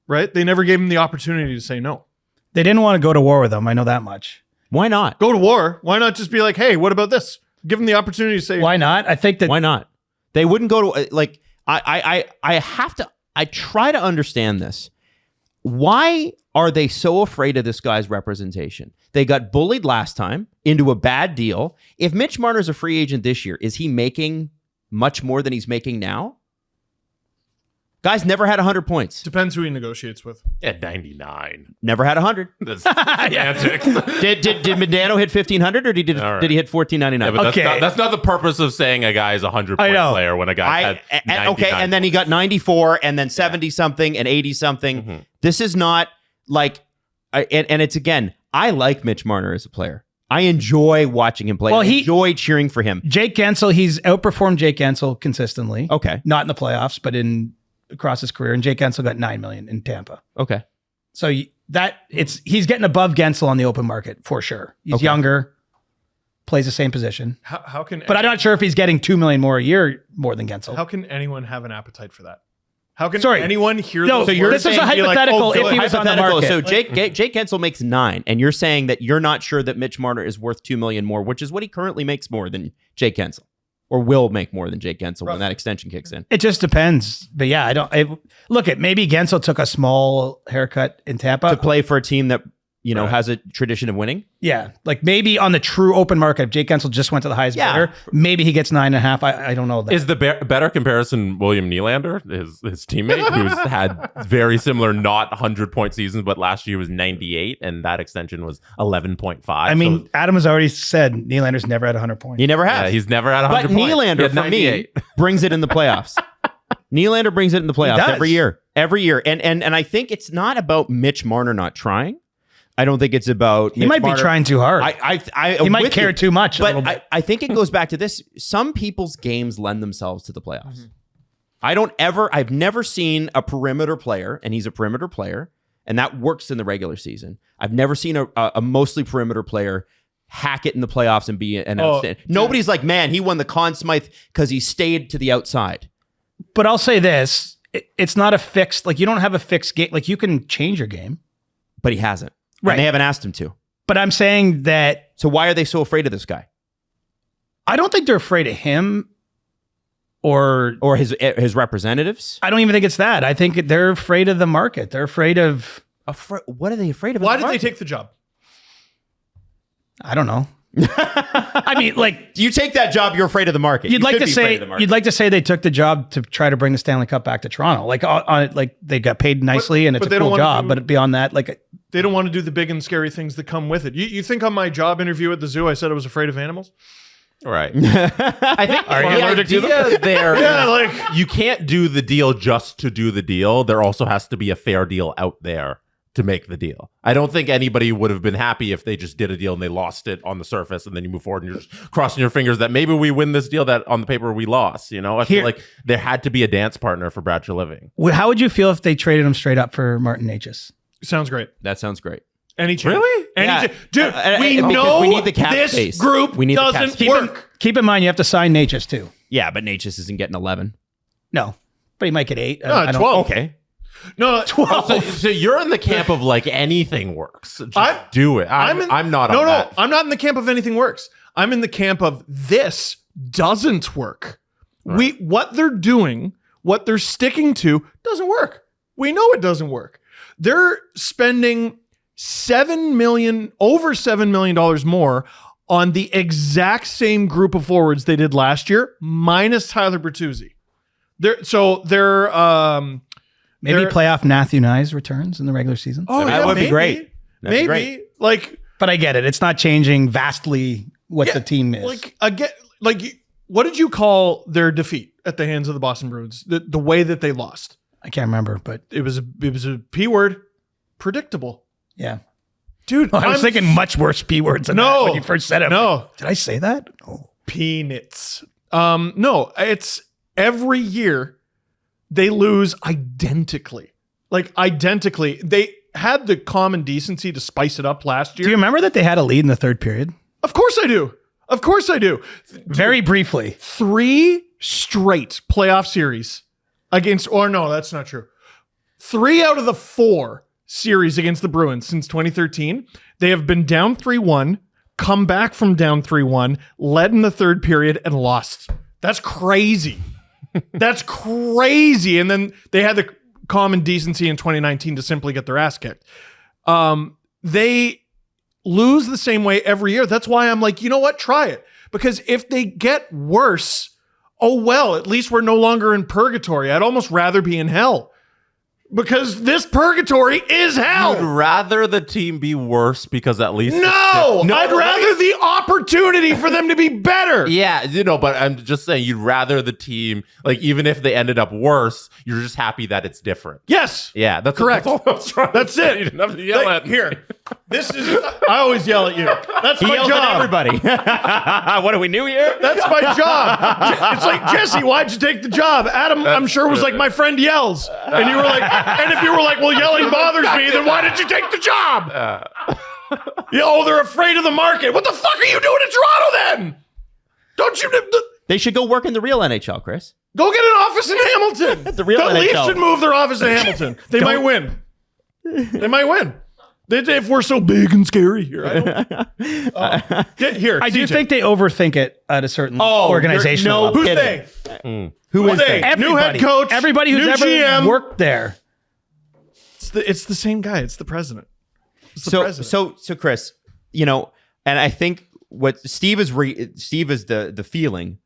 Right? They never gave him the opportunity to say no. They didn't want to go to war with them. I know that much. Why not? Go to war. Why not just be like, hey, what about this? Give him the opportunity to say Why not? I think that Why not? They wouldn't go to like I try to understand this. Why are they so afraid of this guy's representation? They got bullied last time into a bad deal. If Mitch Marner's a free agent this year, is he making much more than he's making now? Guy's never had 100 points. Depends who he negotiates with. At 99. Never had 100. That's semantics. Did Medano hit 1,500 or did he hit 1,499? Yeah, but Okay. that's not the purpose of saying a guy is a 100-point know. player when a guy had 99. Okay, and then he got 94 and then 70 something and 80 something. This is not like, and it's again, I like Mitch Marner as a player. I enjoy watching him play. Well, I enjoy cheering for him. Jake Gensel, he's outperformed Jake Gensel consistently. Okay. Not in the playoffs, but across his career. And Jake Gensel got $9 million in Tampa. Okay. So he's getting above Gensel on the open market for sure. He's younger, plays the same position. How can But I'm not sure if he's getting $2 million more a year more than Gensel. how can anyone have an appetite for that? How can Sorry. anyone hear No, those so words this is a and be like, hypothetical oh, if good. he was on the Hypothetical. market. So Jake Gensel makes 9, and you're saying that you're not sure that Mitch Marner is worth $2 million more, which is what he currently makes more than Jake Gensel, or will make more than Jake Gensel when that extension kicks in. It just depends. But yeah, maybe Gensel took a small haircut in Tampa. To play for a team that has a tradition of winning. Yeah. Like maybe on the true open market, if Jake Gensel just went to the highest bidder, maybe he gets 9.5. I don't know that. Is the better comparison William Nylander, his teammate, who's had very similar not 100-point seasons, but last year was 98, and that extension was 11.5. I mean, Adam has already said Nylander's never had 100 points. He never has. yeah, he's never had 100 But points. He Nylander, had for me, 98. brings it in the playoffs. Nylander brings it in the playoffs does. every year. And I think it's not about Mitch Marner not trying. I don't think it's about He might be trying too hard. He might care too much a little But bit. I think it goes back to this. Some people's games lend themselves to the playoffs. I've never seen a perimeter player, and he's a perimeter player, and that works in the regular season. I've never seen a mostly perimeter player hack it in the playoffs and be an outstanding. Nobody's like, man, he won the Conn Smythe because he stayed to the outside. But I'll say this. It's not a fixed, like you don't have a fixed game. Like you can change your game. But he hasn't. Right. And they haven't asked him to. But I'm saying that So why are they so afraid of this guy? I don't think they're afraid of him or his representatives? I don't even think it's that. I think they're afraid of the market. They're afraid of, What are they afraid of? Why did they take the job? I don't know. I mean, like You take that job, you're afraid of the market. you'd You like should to be afraid say, of the market. you'd like to say they took the job to try to bring the Stanley Cup back to Toronto. Like like they got paid nicely and it's but a they don't cool wanna job. do- But beyond that, like They don't want to do the big and scary things that come with it. You think on my job interview at the zoo, I said I was afraid of animals? Right. I think Are you the allergic to them? idea there Yeah, is like- you can't do the deal just to do the deal. There also has to be a fair deal out there to make the deal. I don't think anybody would have been happy if they just did a deal and they lost it on the surface, and then you move forward and you're just crossing your fingers that maybe we win this deal that on the paper we lost. I feel like there had to be a dance partner for Brad Treliving. How would you feel if they traded him straight up for Martin Necas? Sounds great. That sounds great. Any chance? Really? Any dude, we because know we need the cap this space. group We need the cap doesn't space. work. Keep in mind, you have to sign Necas too. Yeah, but Necas isn't getting 11. No, but he might get 8. No, I don't- 12. Okay. No, 12. So you're in the camp of like anything works. Just do it. I'm not No, on that. I'm not in the camp of anything works. I'm in the camp of this doesn't work. What they're doing, what they're sticking to doesn't work. We know it doesn't work. They're spending over $7 million more on the exact same group of forwards they did last year, minus Tyler Bertuzzi. Maybe playoff Matthew Nyes returns in the regular season. Oh, that would be great. That'd be Maybe. great. But I get it. It's not changing vastly what the team is. What did you call their defeat at the hands of the Boston Bruins? The way that they lost. I can't remember, but It was a P word. Predictable. yeah. Dude, I was thinking much worse P words than that when you first said it. No. Did I say that? No. Peanuts. No, it's every year they lose identically. Identically. They had the common decency to spice it up last Do year. you remember that they had a lead in the third period? Of course I do. Of course I do. Very briefly. 3 straight playoff series against, or no, that's not true. 3 out of the 4 series against the Bruins since 2013, they have been down 3-1, come back from down 3-1, led in the third period, and lost. That's crazy. That's crazy. And then they had the common decency in 2019 to simply get their ass kicked. They lose the same way every year. That's why I'm like, you know what? Try it. Because if they get worse, oh well, at least we're no longer in purgatory. I'd almost rather be in hell. Because this purgatory is hell. You'd rather the team be worse because at least No, I'd rather the opportunity for them to be better. Yeah, but I'm just saying you'd rather the team, even if they ended up worse, you're just happy that it's different. Yes. Yeah, that's correct. That's all I was trying That's to say. it. You didn't have to yell at me. Here. This is. I always yell at you. That's my Yells job. at everybody. What are we new here? That's my job. It's like, Jesse, why'd you take the job? Adam, I'm sure was like, my friend yells. And you were like, and if you were like, well, yelling bothers me, then why did you take the job? They're afraid of the market. What the fuck are you doing in Toronto then? Don't you? They should go work in the real NHL, Chris. Go get an office in Hamilton. The real Leafs NHL. should move their office to Hamilton. They might win. They might win. If we're so big and scary here. Get here. I do CJ. think they overthink it at a certain organizational no level. Who's kidding. they? Who is they? they? New head coach. Everybody who's new ever GM. worked there. It's the same guy. It's the president. It's the president. So Chris, and I think what Steve is the feeling.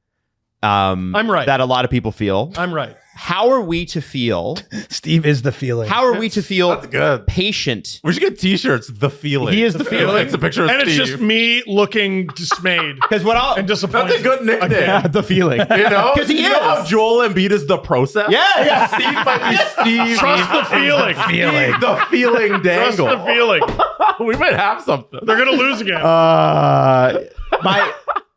I'm right. That a lot of people feel. I'm right. How are we to feel? Steve is the feeling. How are we to feel That's good. patient? We should get T-shirts. The feeling. He is the feeling. It's a picture of And it's Steve. just me looking dismayed Because what I'll and disappointed. That's a good nickname. Yeah, the feeling. Because he you know how is. Joel Embiid is the process. Yeah. Steve might be Steve. Trust the feeling. Steve, the feeling Trust dangle. the feeling. We might have something. They're gonna lose again.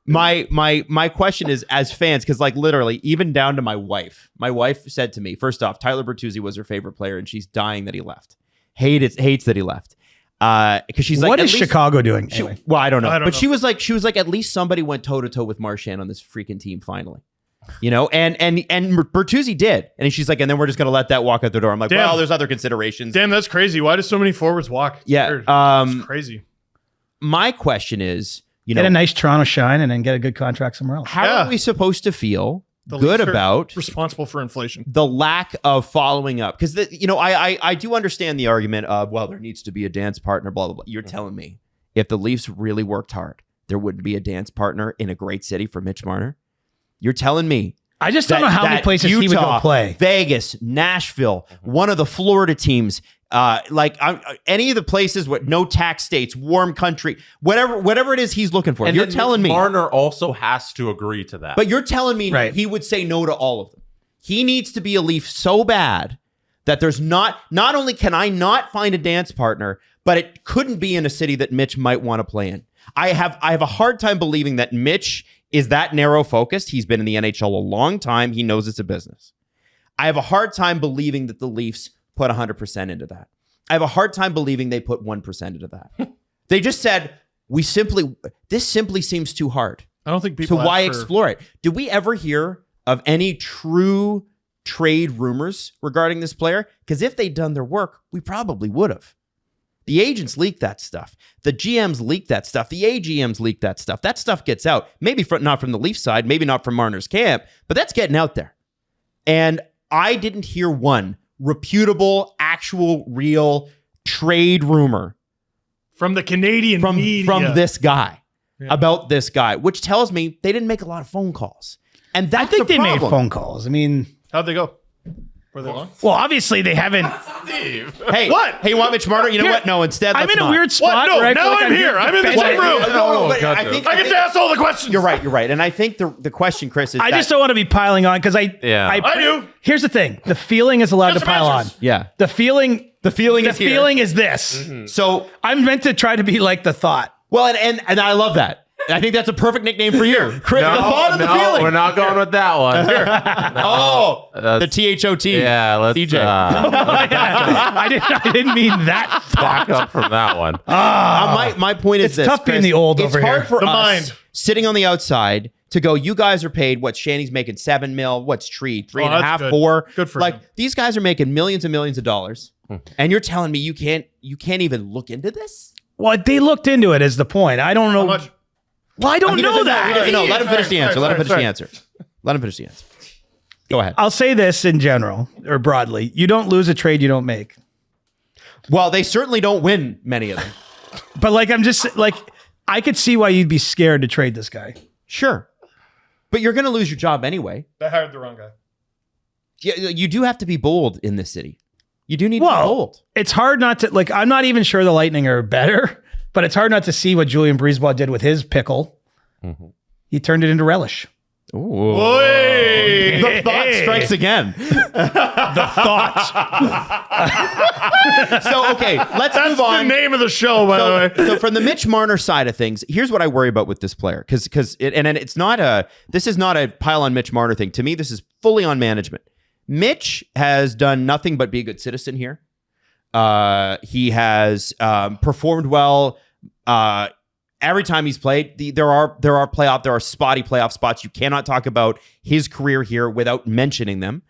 My question is, as fans, because literally, even down to my wife said to me, first off, Tyler Bertuzzi was her favorite player, and she's dying that he left. Hates that he left. Because she's like, what at is least- Chicago doing? Anyway. Well, I don't know. I don't But know. she was like, at least somebody went toe to toe with Marchand on this freaking team finally. And Bertuzzi did. And she's like, and then we're just gonna let that walk out the door. I'm like, Damn. well, there's other considerations. Damn, that's crazy. Why do so many forwards walk? It's Yeah, weird. It's crazy. My question is, Get a nice Toronto shine and then get a good contract somewhere else. how Yeah. are we supposed to feel The good Leafs are about responsible for inflation. the lack of following up? Because I do understand the argument of, well, there needs to be a dance partner, blah blah blah. You're telling me if the Leafs really worked hard, there wouldn't be a dance partner in a great city for Mitch Marner? You're telling me I just don't know how many places he would go Utah, play. Vegas, Nashville, one of the Florida teams, any of the places with no tax states, warm country, whatever it is he's looking for. And You're then telling me, Marner also has to agree to that. but you're telling me Right. he would say no to all of them. He needs to be a Leaf so bad that there's not only can I not find a dance partner, but it couldn't be in a city that Mitch might want to play in. I have a hard time believing that Mitch is that narrow focused. He's been in the NHL a long time. He knows it's a business. I have a hard time believing that the Leafs put 100% into that. I have a hard time believing they put 1% into that. They just said, this simply seems too hard. I don't think people. So why explore it? Did we ever hear of any true trade rumors regarding this player? Because if they'd done their work, we probably would have. The agents leak that stuff. The GMs leak that stuff. The AGMs leak that stuff. That stuff gets out. Maybe not from the Leafs side, maybe not from Marner's camp, but that's getting out there. And I didn't hear one reputable, actual, real trade rumor from the Canadian media from this guy about this guy, which tells me they didn't make a lot of phone calls. And that's I think the they made problem. phone calls. I mean, How'd they go? Were they long? well, obviously they haven't. Hey, What? Hey, you want Mitch Marner? You know what? No, instead, I'm let's in a not. weird spot. No, where I feel now like I'm here. I'm in the defending- same room. No, but gotcha. I think I get to ask all the questions. You're right. And I think the question, Chris, is I just don't want to be piling on because I do. Here's the thing: the feeling is allowed Just to pile on. answers. Yeah. The feeling is here. feeling is this. So, I'm meant to try to be like the thought. well, and I love that. I think that's a perfect nickname for you. Chris, the thought of the feeling. we're not going with that one. Oh, the THOT. Yeah, let's DJ. I didn't mean that. back up from that one. My point is It's this. tough being Chris, the old it's over hard here. for The us mind. sitting on the outside to go, you guys are paid what Shanny's making $7 million, what's Tree, three and a that's half, good. 4. Good for like him. these guys are making millions and millions of dollars. And you're telling me you can't even look into this? Well, they looked into it. Is the point? I don't know. How much? Well, I don't He know doesn't that. He doesn't know. Let him finish the answer. Let him finish sorry. the answer. Let him finish the answer. Go ahead. I'll say this in general or broadly: you don't lose a trade you don't make. Well, they certainly don't win many of them. But like, I'm just like, I could see why you'd be scared to trade this guy. Sure. But you're going to lose your job anyway. They hired the wrong guy. You do have to be bold in this city. You do need to be Well, bold. it's hard not to like. I'm not even sure the Lightning are better, but it's hard not to see what Julian Brisebois did with his pickle. He turned it into relish. Ooh. Oy! The thought strikes again. The thought. So, okay, let's That's move the on. name of the show, by the way. So from the Mitch Marner side of things, here's what I worry about with this player. Because it's not this is not a pile on Mitch Marner thing. To me, this is fully on management. Mitch has done nothing but be a good citizen here. He has performed well. Every time he's played, there are spotty playoff spots. You cannot talk about his career here without mentioning them.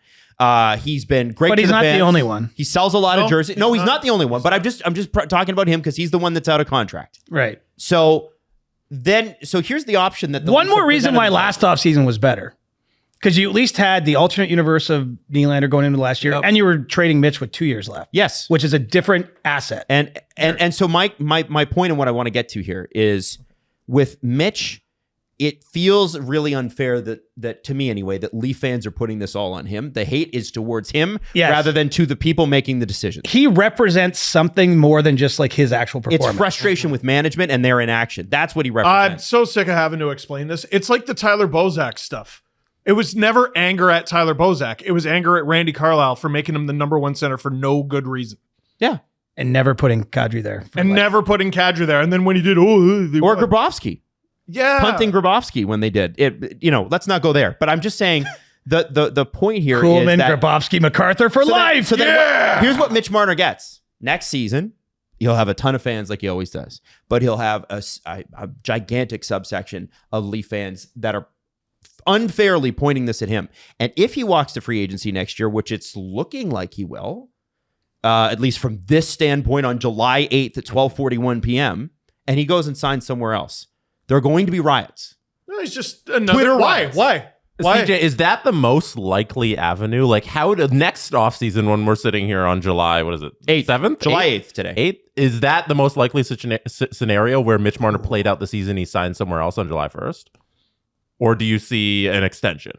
He's been great, But to he's the not the fans. only one. He sells a lot No, of jerseys. No, he's he's not the only one. But I'm just talking about him because he's the one that's out of contract. Right. So here's the option that the One Leafs more have reason presented why themselves. last offseason was better. Because you at least had the alternate universe of Nylander going into last year, and you were trading Mitch with 2 years left. Yes. Which is a different asset. And so my point and what I want to get to here is with Mitch, it feels really unfair that to me anyway, that Leaf fans are putting this all on him. The hate is towards him Yes. rather than to the people making the decisions. He represents something more than just like his actual performance. It's frustration with management and their inaction. That's what he I'm represents. so sick of having to explain this. It's like the Tyler Bozak stuff. It was never anger at Tyler Bozak. It was anger at Randy Carlyle for making him the number one center for no good reason. Yeah. And never putting Kadri there. And never putting Kadri there. And then when he did, they Or won. Grabovski. Yeah. Punting Grabovski when they did. It, let's not go there. But I'm just saying the point here Kuhlman, is that Grabovski, MacArthur for life. Here's what Mitch Marner gets. Next season, he'll have a ton of fans like he always does. But he'll have a gigantic subsection of Leaf fans that are unfairly pointing this at him. And if he walks to free agency next year, which it's looking like he will, at least from this standpoint on July 8th at 12:41 p.m., and he goes and signs somewhere else, there are going to be riots. No, he's just another. Twitter Why? riots. Why? CJ, is that the most likely avenue? Like, how to next offseason when we're sitting here on July, what is it? 7th? July 8th today. 8th? Is that the most likely scenario where Mitch Marner played out the season, he signed somewhere else on July 1st? Or do you see an extension?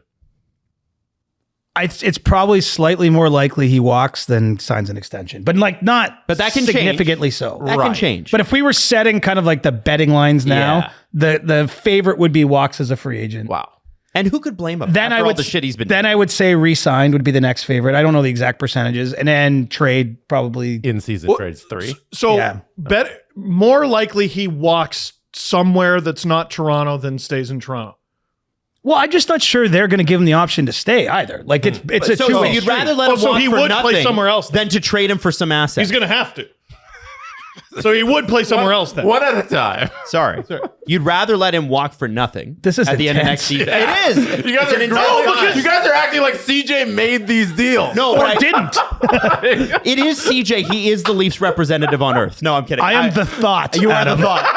It's probably slightly more likely he walks than signs an extension, but like not. But that can change. significantly so. That can Right. change. But if we were setting kind of like the betting lines now, the favorite would be walks as a free agent. Wow. And who could blame him? Then after I would all the shit he's been. Then I would say re-signed would be the next favorite. I don't know the exact percentages, and then trade probably. In season trades 3. So Yeah. more likely he walks somewhere that's not Toronto than stays in Toronto. Well, I'm just not sure they're going to give him the option to stay either. Like it's a so two-way you'd street. rather let him so walk he for would nothing play somewhere else than to trade him for some assets. He's going to have to. So he would play somewhere else then. One at a time. Sorry. You'd rather let him walk for nothing. This is at the end of intense. next season. Yeah. It is. You guys It's are an entire you guys are acting like CJ made these deals. No, Or but I didn't. It is CJ. He is the Leafs representative on Earth. No, I'm kidding. I am the thought. You are Adam. the thought.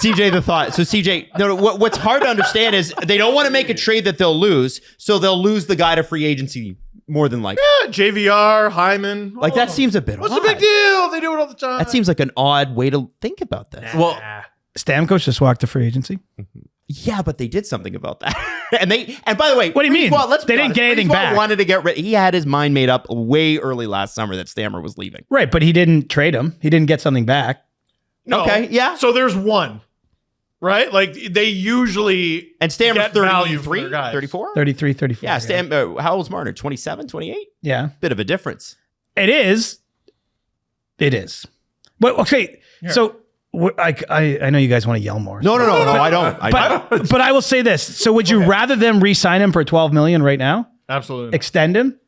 CJ the thought. So CJ, no, what's hard to understand is they don't want to make a trade that they'll lose, so they'll lose the guy to free agency more than likely. Yeah, JVR, Hyman. Like that seems a bit What's odd. the big deal? They do it all the time. That seems like an odd way to think about this. Well, Stamkos just walked to free agency. Yeah, but they did something about that. and by the way, What do you mean? Let's They be didn't honest, get anything Breezewell back. Wanted to get rid. He had his mind made up way early last summer that Stammer was leaving. Right, but he didn't trade him. He didn't get something back. No. Okay, yeah. So there's one, right? Like they usually And Stammer's get value for 33, their guys. 34? 33, 34. Yeah, how old's Marner? 27, 28? Yeah. Bit of a difference. It is. It is. But okay, so I know you guys want to yell more. No, I don't. But I will say this. So would you rather them re-sign him for $12 million right now? Absolutely. Extend him?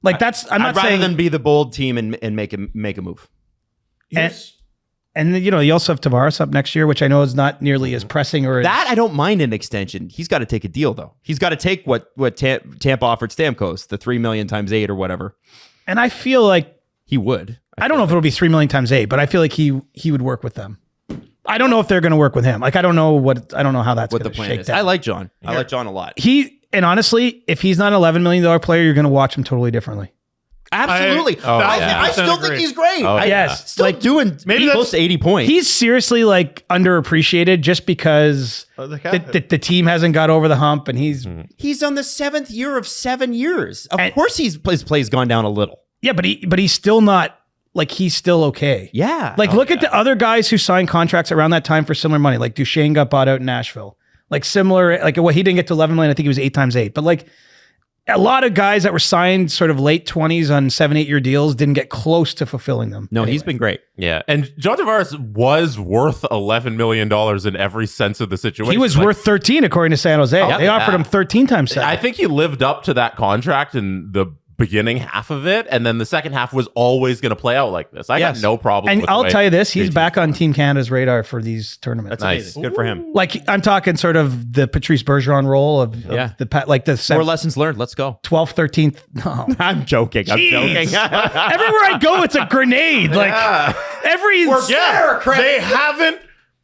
Like that's I'm I'd not rather saying than be the bold team and make a move. Yes. and you know, you also have Tavares up next year, which I know is not nearly as pressing or That I don't mind an extension. He's got to take a deal though. He's got to take what Tampa offered Stamkos, the 3 million times 8 or whatever. and I feel like He would. I don't know if it'll be 3 million times 8, but I feel like he would work with them. I don't know if they're going to work with him. Like I don't know how that's What going the to plan shake is. down. I like John. I like John a lot. And honestly, if he's not an $11 million player, you're going to watch him totally differently. Absolutely. I I still 100% think agree. he's great. Oh, I yes. still Like, doing maybe close to 80 points. He's seriously like underappreciated just because the team hasn't got over the hump, and he's on the 7th year of 7 years. Of And- course his play's gone down a little. yeah, but he's still not like he's still okay. Yeah. Like look at the other guys who signed contracts around that time for similar money. Like Duchesne got bought out in Nashville. Like similar, like he didn't get to 11 million. I think he was 8 times 8. But like a lot of guys that were signed sort of late 20s on 7-8 year deals didn't get close to fulfilling them. No, he's been great. Yeah, and John Tavares was worth $11 million in every sense of the situation. He was Like, worth 13 according to San Jose. They offered him 13 times 7. I think he lived up to that contract in the beginning half of it, and then the second half was always going to play out like this. I got no problem. And with the I'll way tell you this, he's JT back on Team Canada's radar for these tournaments. That's Nice. amazing. Good for him. Like I'm talking sort of the Patrice Bergeron role of the More lessons learned. Let's go. 12th, 13th. No. I'm joking. Jeez. Everywhere I go, it's a grenade. Like every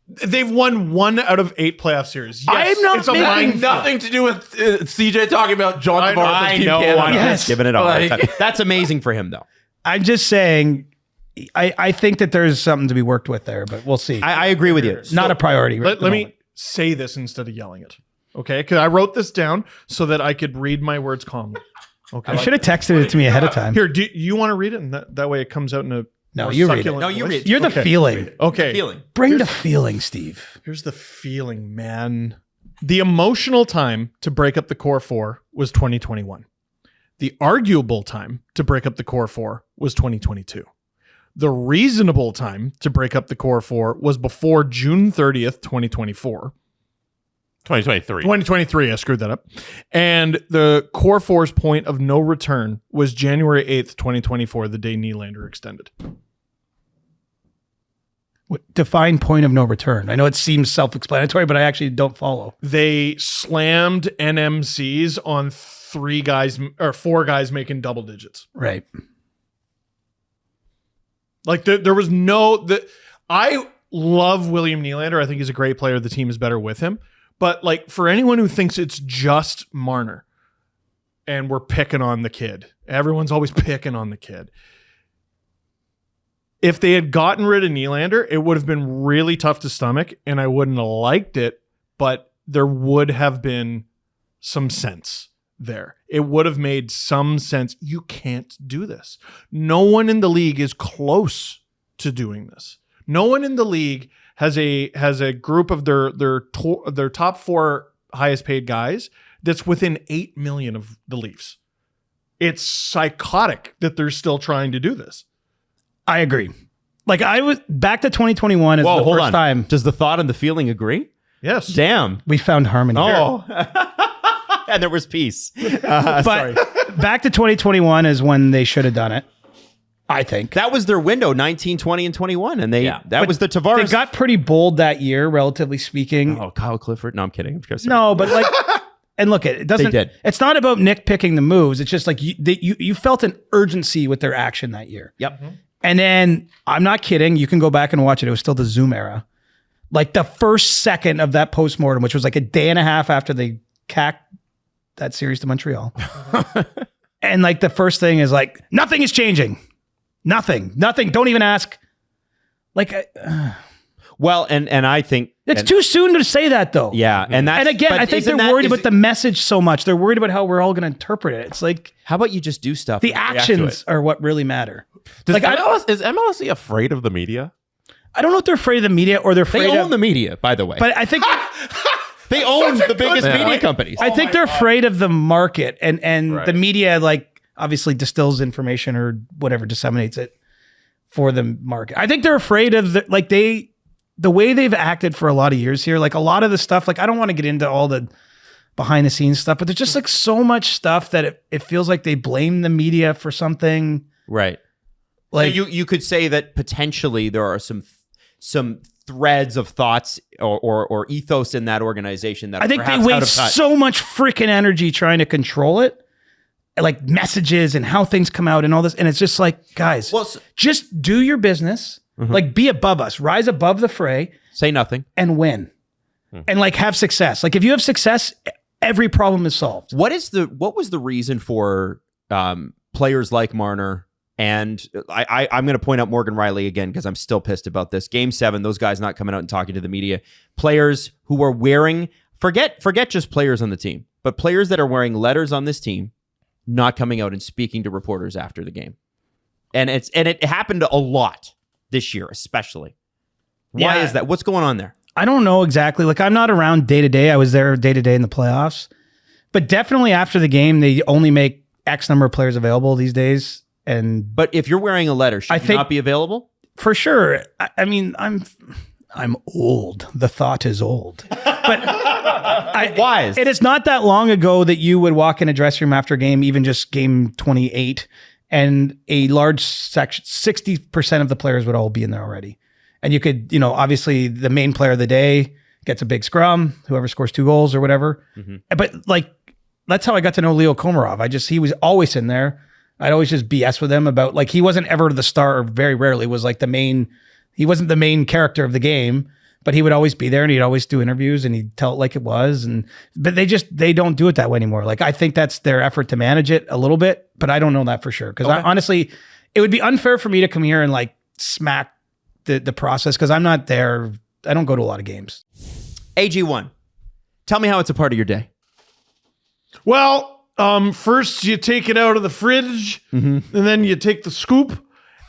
They've won 1 out of 8 playoff series. Yes, I'm not it's a making minefield. nothing to do with CJ talking about John I know, Tavares and I Team know. Canada. I'm Yes. just giving it all. Like- That's amazing for him, though. I'm just saying, I think that there's something to be worked with there, but we'll see. I agree with you. Not a priority. Let me say this instead of yelling it. Okay? Because I wrote this down so that I could read my words calmly. Okay. You should have texted it to me ahead of time. Here, do you want to read it? And that way it comes out in a No, more you read it. succulent No, you voice? read it. You're the Okay. feeling. Okay. Feeling. Bring the feeling, Steve. Here's the feeling, man. The emotional time to break up the core 4 was 2021. The arguable time to break up the core 4 was 2022. The reasonable time to break up the core 4 was before June 30th, 2024. 2023. 2023, I screwed that up. And the core 4's point of no return was January 8th, 2024, the day Nylander extended. Define point of no return. I know it seems self-explanatory, but I actually don't follow. They slammed NMCs on 4 guys making double digits. Right. Like there was I love William Nylander. I think he's a great player. The team is better with him. But like for anyone who thinks it's just Marner and we're picking on the kid, everyone's always picking on the kid. If they had gotten rid of Nylander, it would have been really tough to stomach and I wouldn't have liked it, but there would have been some sense there. It would have made some sense. You can't do this. No one in the league is close to doing this. No one in the league has a group of their top 4 highest paid guys that's within 8 million of the Leafs. It's psychotic that they're still trying to do this. I agree. Like I was back to 2021 is Whoa, the hold first on. time Does the thought and the feeling agree? Yes. Damn. we found harmony. Oh. And there was peace. Sorry. But back to 2021 is when they should have done it. I think That was their window, 19, 20, and 21. And that was the they Tavares. got pretty bold that year, relatively speaking. Oh, Kyle Clifford. No, I'm kidding. No, but like, and look, it doesn't. They did. It's not about nitpicking the moves. It's just like you felt an urgency with their action that year. Yep. And then I'm not kidding. You can go back and watch it. It was still the Zoom era. Like the first second of that postmortem, which was like a day and a half after they cacked that series to Montreal. And like the first thing is like, nothing is changing. Nothing. Don't even ask. Like, Well, and I think it's too soon to say that though. Yeah, and that's And again, but I think isn't they're that- worried is about the message so much. They're worried about how we're all going to interpret it. It's like How about you just do stuff? the and react to actions it? are what really matter. Does Like, is MLSE afraid of the media? I don't know if they're afraid of the media or they're They afraid own of the media, by the way. But I think they own the biggest good media point. companies. I think they're afraid of the market and Right. the media like obviously distills information or whatever, disseminates it for the market. I think they're afraid of the way they've acted for a lot of years here. Like a lot of the stuff, like I don't want to get into all the behind the scenes stuff, but there's just like so much stuff that it feels like they blame the media for something. Right. Like So you could say that potentially there are some threads of thoughts or ethos in that organization that I think they perhaps out of waste touch. so much freaking energy trying to control it. Like messages and how things come out and all this. And it's just like, guys, Well, just do your business. Like be above us, rise above the fray say nothing. and win. And like have success. Like if you have success, every problem is solved. What was the reason for players like Marner? And I'm going to point out Morgan Riley again because I'm still pissed about this. Game 7, those guys not coming out and talking to the media. Players who are wearing forget just players on the team, but players that are wearing letters on this team, not coming out and speaking to reporters after the game. And it happened a lot this year, especially. Why Yeah. is that? What's going on there? I don't know exactly. Like I'm not around day to day. I was there day to day in the playoffs. But definitely after the game, they only make X number of players available these days. And But if you're wearing a letter, should I you think- not be available? for sure, I mean, I'm old. The thought is old. But Wise. it is not that long ago that you would walk in a dressing room after a game, even just game 28, and a large section, 60% of the players would all be in there already. And you could, obviously the main player of the day gets a big scrum, whoever scores 2 goals or whatever. But like, that's how I got to know Leo Komarov. He was always in there. I'd always just BS with him about like, he wasn't ever the star, or very rarely was like he wasn't the main character of the game, but he would always be there and he'd always do interviews and he'd tell it like it was. But they don't do it that way anymore. Like, I think that's their effort to manage it a little bit, but I don't know that for sure. Cause honestly, it would be unfair for me to come here and like smack the process. Cause I'm not there. I don't go to a lot of games. AG1, tell me how it's a part of your day. Well, first you take it out of the fridge, and then you take the scoop.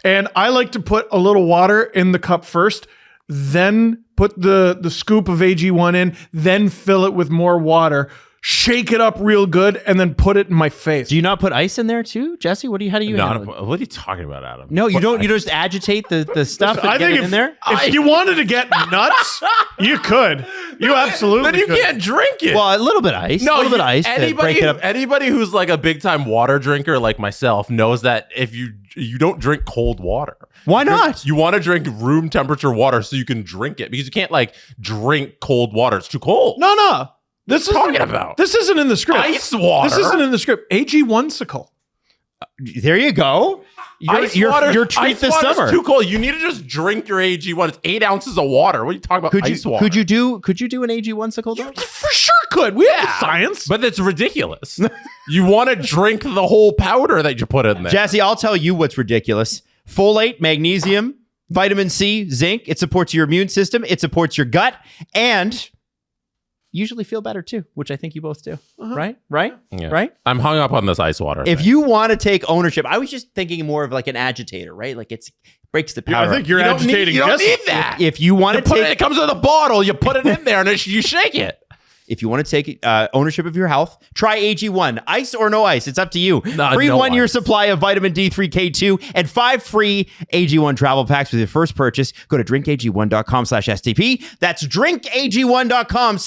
And I like to put a little water in the cup first, then put the scoop of AG1 in, then fill it with more water, shake it up real good, and then put it in my face. Do you not put ice in there too, Jesse? How do you Not handle it? what are you talking about, Adam? No, you don't. You just agitate the stuff and I get think it in there. if you wanted to get nuts, you could. You absolutely Then you could. can't drink it. Well, a little bit of ice. No, a little bit of ice to break it up. Anybody who's like a big time water drinker like myself knows that if you don't drink cold water. Why not? You want to drink room temperature water so you can drink it because you can't like drink cold water. It's too cold. No. This What are you isn't talking about? This isn't in the script. Ice water. This isn't in the script. AG1sicle. There you go. Your treat ice this water's summer. too cold. You need to just drink your AG1. It's 8 ounces of water. What are you talking about? Ice water. Could you do an AG1sicle though? For sure could. We have the science. But it's ridiculous. You want to drink the whole powder that you put in there. Jesse, I'll tell you what's ridiculous. Folate, magnesium, vitamin C, zinc. It supports your immune system. It supports your gut. And usually feel better too, which I think you both do. Right? Yeah. Right? I'm hung up on this ice water. If thing. you want to take ownership, I was just thinking more of like an agitator, right? Like it breaks the Yeah, powder. I think you're You don't need- agitating. you don't Jesse. need that. If you want to Put it, take it comes with a bottle. You put it in there and you shake it. If you want to take ownership of your health, try AG1. Ice or no ice, it's up to you. No, Free no 1-year ice. supply of vitamin D3, K2, and 5 free AG1 travel packs with your first purchase. Go to drinkag1.com/STP. That's drinkag1.com/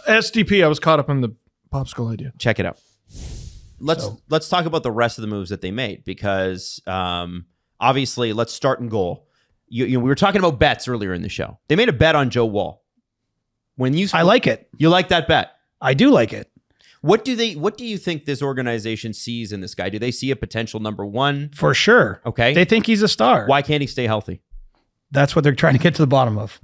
SDP. I was caught up in the popsicle idea. check it out. Let's talk about the rest of the moves that they made, because obviously, let's start in goal. We were talking about bets earlier in the show. They made a bet on Joe Woll. I like it. You like that bet? I do like it. What do you think this organization sees in this guy? Do they see a potential number one? For sure. Okay. They think he's a star. Why can't he stay healthy? That's what they're trying to get to the bottom of.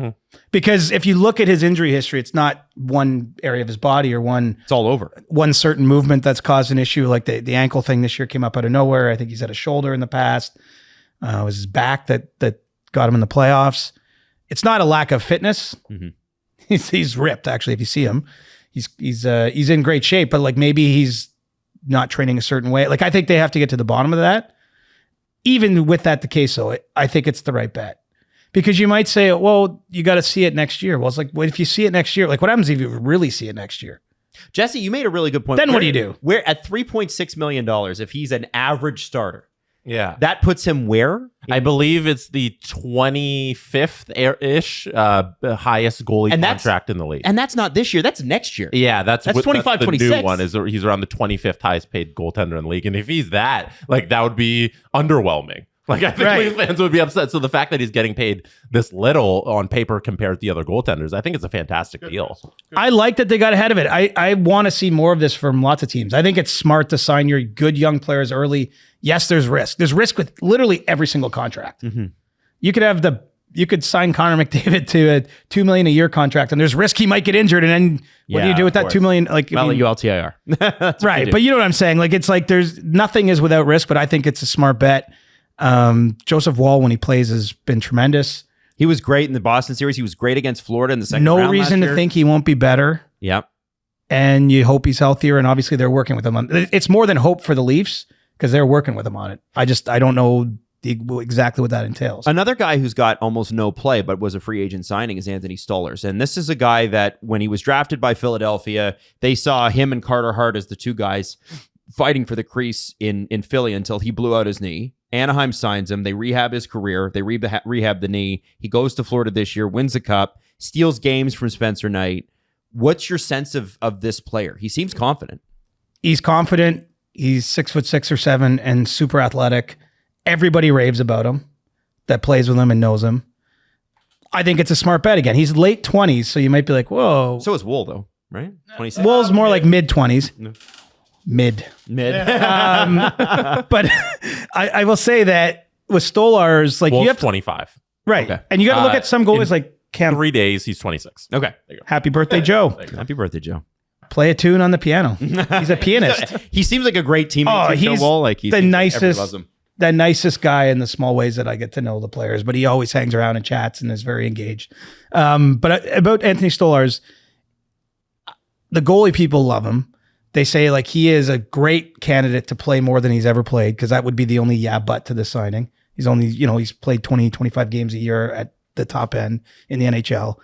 Because if you look at his injury history, it's not one area of his body or It's all over. one certain movement that's caused an issue. Like the ankle thing this year came up out of nowhere. I think he's had a shoulder in the past. It was his back that got him in the playoffs. It's not a lack of fitness. Mm-hmm. He's ripped, actually. If you see him, he's in great shape. But like maybe he's not training a certain way. Like I think they have to get to the bottom of that. Even with that the case, though, I think it's the right bet. Because you might say, well, you got to see it next year. Well, it's like, well, if you see it next year, like what happens if you really see it next year? Jesse, you made a really good point. Then what do you do? We're at $3.6 million. If he's an average starter, Yeah. that puts him where? I believe it's the 25th-ish highest goalie And that's- contract in the league. And that's not this year. That's next year. Yeah, that's 25, the 26. new one. Is he's around the 25th highest paid goaltender in the league, and if he's that, like that would be underwhelming. Like I think Right. Leafs fans would be upset. So the fact that he's getting paid this little on paper compared to the other goaltenders, I think it's a fantastic deal. I like that they got ahead of it. I want to see more of this from lots of teams. I think it's smart to sign your good young players early. Yes, there's risk. There's risk with literally every single contract. Mm-hmm. You could sign Connor McDavid to a $2 million a year contract, and there's risk he might get injured. And then what do you Yeah, do with of that $2 million? Like, I mean, LTIR. That's what right. you do. But you know what I'm saying? Like, it's like there's nothing is without risk, but I think it's a smart bet. Joseph Woll, when he plays, has been tremendous. He was great in the Boston series. He was great against Florida in the second round. No reason last to year. think he won't be better. Yep. And you hope he's healthier. And obviously they're working with him on it's more than hope for the Leafs because they're working with him on it. I don't know exactly what that entails. Another guy who's got almost no play but was a free agent signing is Anthony Stolarz. And this is a guy that when he was drafted by Philadelphia, they saw him and Carter Hart as the two guys fighting for the crease in Philly until he blew out his knee. Anaheim signs him. They rehab his career. They rehab the knee. He goes to Florida this year, wins the cup, steals games from Spencer Knight. What's your sense of this player? He seems confident. He's confident. He's 6'6" or 7" and super athletic. Everybody raves about him that plays with him and knows him. I think it's a smart bet again. He's late 20s, so you might be like, whoa. So is Woll, though, right? 26. Woll's more like mid 20s. No. Mid. But But I will say that with Stolarz, like Wolf's you have to, 25. right. Okay. And you got to look at some goalies like Cam. 3 days, he's 26. okay. Happy birthday, Joe. Happy birthday, Joe. Play a tune on the piano. He's a pianist. He seems like a great teammate. Oh, too, Joe he's Woll. Like the everybody nicest- loves him. The nicest guy in the small ways that I get to know the players, but he always hangs around and chats and is very engaged. But about Anthony Stolarz, the goalie people love him. They say like he is a great candidate to play more than he's ever played because that would be the only but to the signing. He's only, he's played 20, 25 games a year at the top end in the NHL.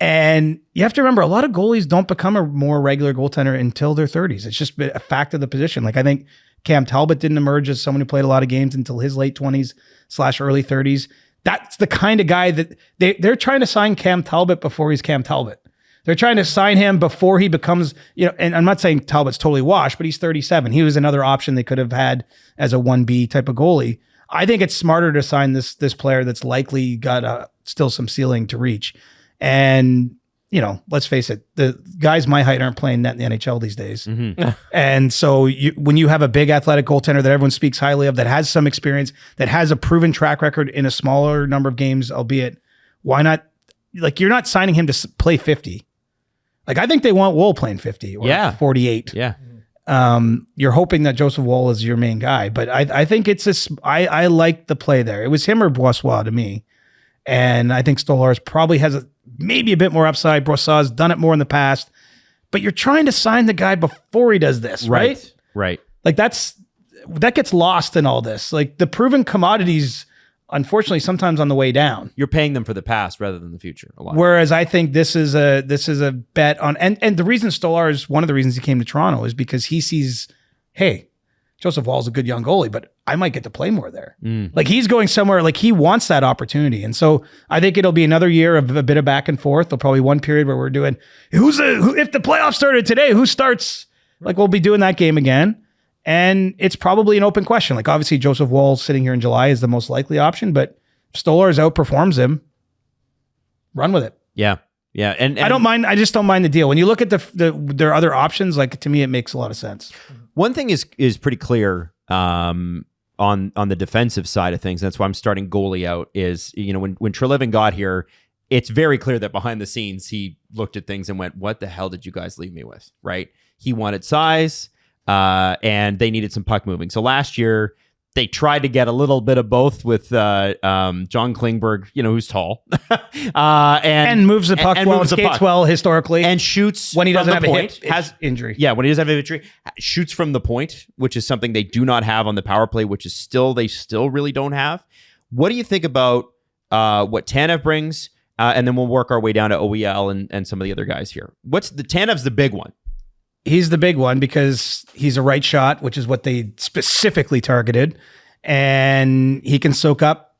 And you have to remember, a lot of goalies don't become a more regular goaltender until their 30s. It's just a fact of the position. Like I think Cam Talbot didn't emerge as someone who played a lot of games until his late 20s/early 30s. That's the kind of guy that they're trying to sign Cam Talbot before he's Cam Talbot. They're trying to sign him before he becomes, and I'm not saying Talbot's totally washed, but he's 37. He was another option they could have had as a 1B type of goalie. I think it's smarter to sign this player that's likely got still some ceiling to reach. And, let's face it, the guys my height aren't playing net in the NHL these days. Mm-hmm. And so when you have a big athletic goaltender that everyone speaks highly of, that has some experience, that has a proven track record in a smaller number of games, albeit, why not? Like, you're not signing him to play 50. Like, I think they want Woll playing 50 or 48. Yeah. You're hoping that Joseph Woll is your main guy, but I think I like the play there. It was him or Boissois to me. And I think Stolarz probably has maybe a bit more upside. Boissois done it more in the past, but you're trying to sign the guy before he does this, right? Right. Like that gets lost in all this. Like the proven commodities unfortunately, sometimes on the way down. You're paying them for the past rather than the future a lot. Whereas I think this is a bet on, and the reason Stolarz, one of the reasons he came to Toronto is because he sees, hey, Joseph Woll's a good young goalie, but I might get to play more there. Like he's going somewhere, like he wants that opportunity. And so I think it'll be another year of a bit of back and forth. There'll probably one period where we're doing, if the playoffs started today, who starts? Like we'll be doing that game again. And it's probably an open question. Like obviously Joseph Woll sitting here in July is the most likely option, but if Stolarz outperforms him, run with it. Yeah. Yeah. And I don't mind. I just don't mind the deal. When you look at their other options, like to me, it makes a lot of sense. one thing is pretty clear on the defensive side of things. That's why I'm starting goalie out is, when Treliving got here, it's very clear that behind the scenes, he looked at things and went, what the hell did you guys leave me with? Right. He wanted size and they needed some puck moving. So last year they tried to get a little bit of both with John Klingberg, who's tall and moves the puck well, and skates well historically, and shoots when he doesn't have point, a hip injury. Yeah, when he doesn't have an injury, shoots from the point, which is something they do not have on the power play, which is they still really don't have. What do you think about what Tanev brings? And then we'll work our way down to OEL and some of the other guys here. Tanev's the big one. He's the big one because he's a right shot, which is what they specifically targeted. And he can soak up,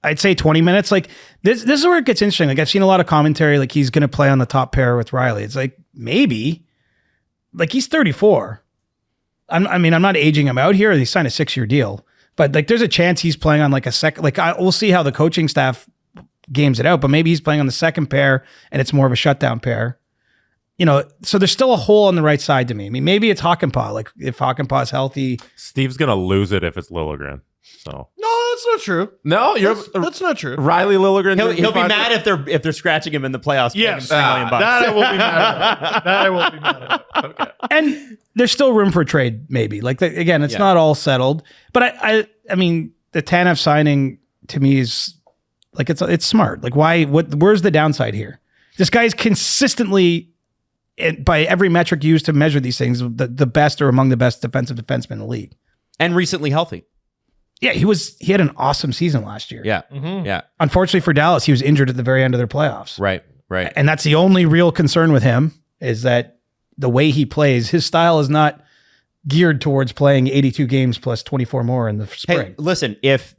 I'd say 20 minutes. Like this is where it gets interesting. Like I've seen a lot of commentary, like he's going to play on the top pair with Riley. It's like, maybe, like he's 34. I'm not aging him out here. He signed a 6-year deal, but like there's a chance he's playing on like a second, we'll see how the coaching staff games it out, but maybe he's playing on the second pair and it's more of a shutdown pair. So there's still a hole on the right side to me. I mean, maybe it's Hakanpää. Like if Hakanpää's healthy, Steve's gonna lose it if it's Liljegren. So no, that's not true. No, that's not true. Riley Liljegren. He'll be mad if they're scratching him in the playoffs. Yes, $3 million. that I won't be mad at. That I won't be mad at. Okay. And there's still room for trade, maybe. Like again, it's not all settled. But I mean, the Tanev signing to me is like it's smart. Like why? Where's the downside here? This guy's consistently, by every metric used to measure these things, the best or among the best defensive defensemen in the league. And recently healthy. Yeah, he had an awesome season last year. Yeah. Mm-hmm. Yeah. Unfortunately for Dallas, he was injured at the very end of their playoffs. Right. And that's the only real concern with him is that the way he plays, his style is not geared towards playing 82 games plus 24 more in the spring. Hey, listen, if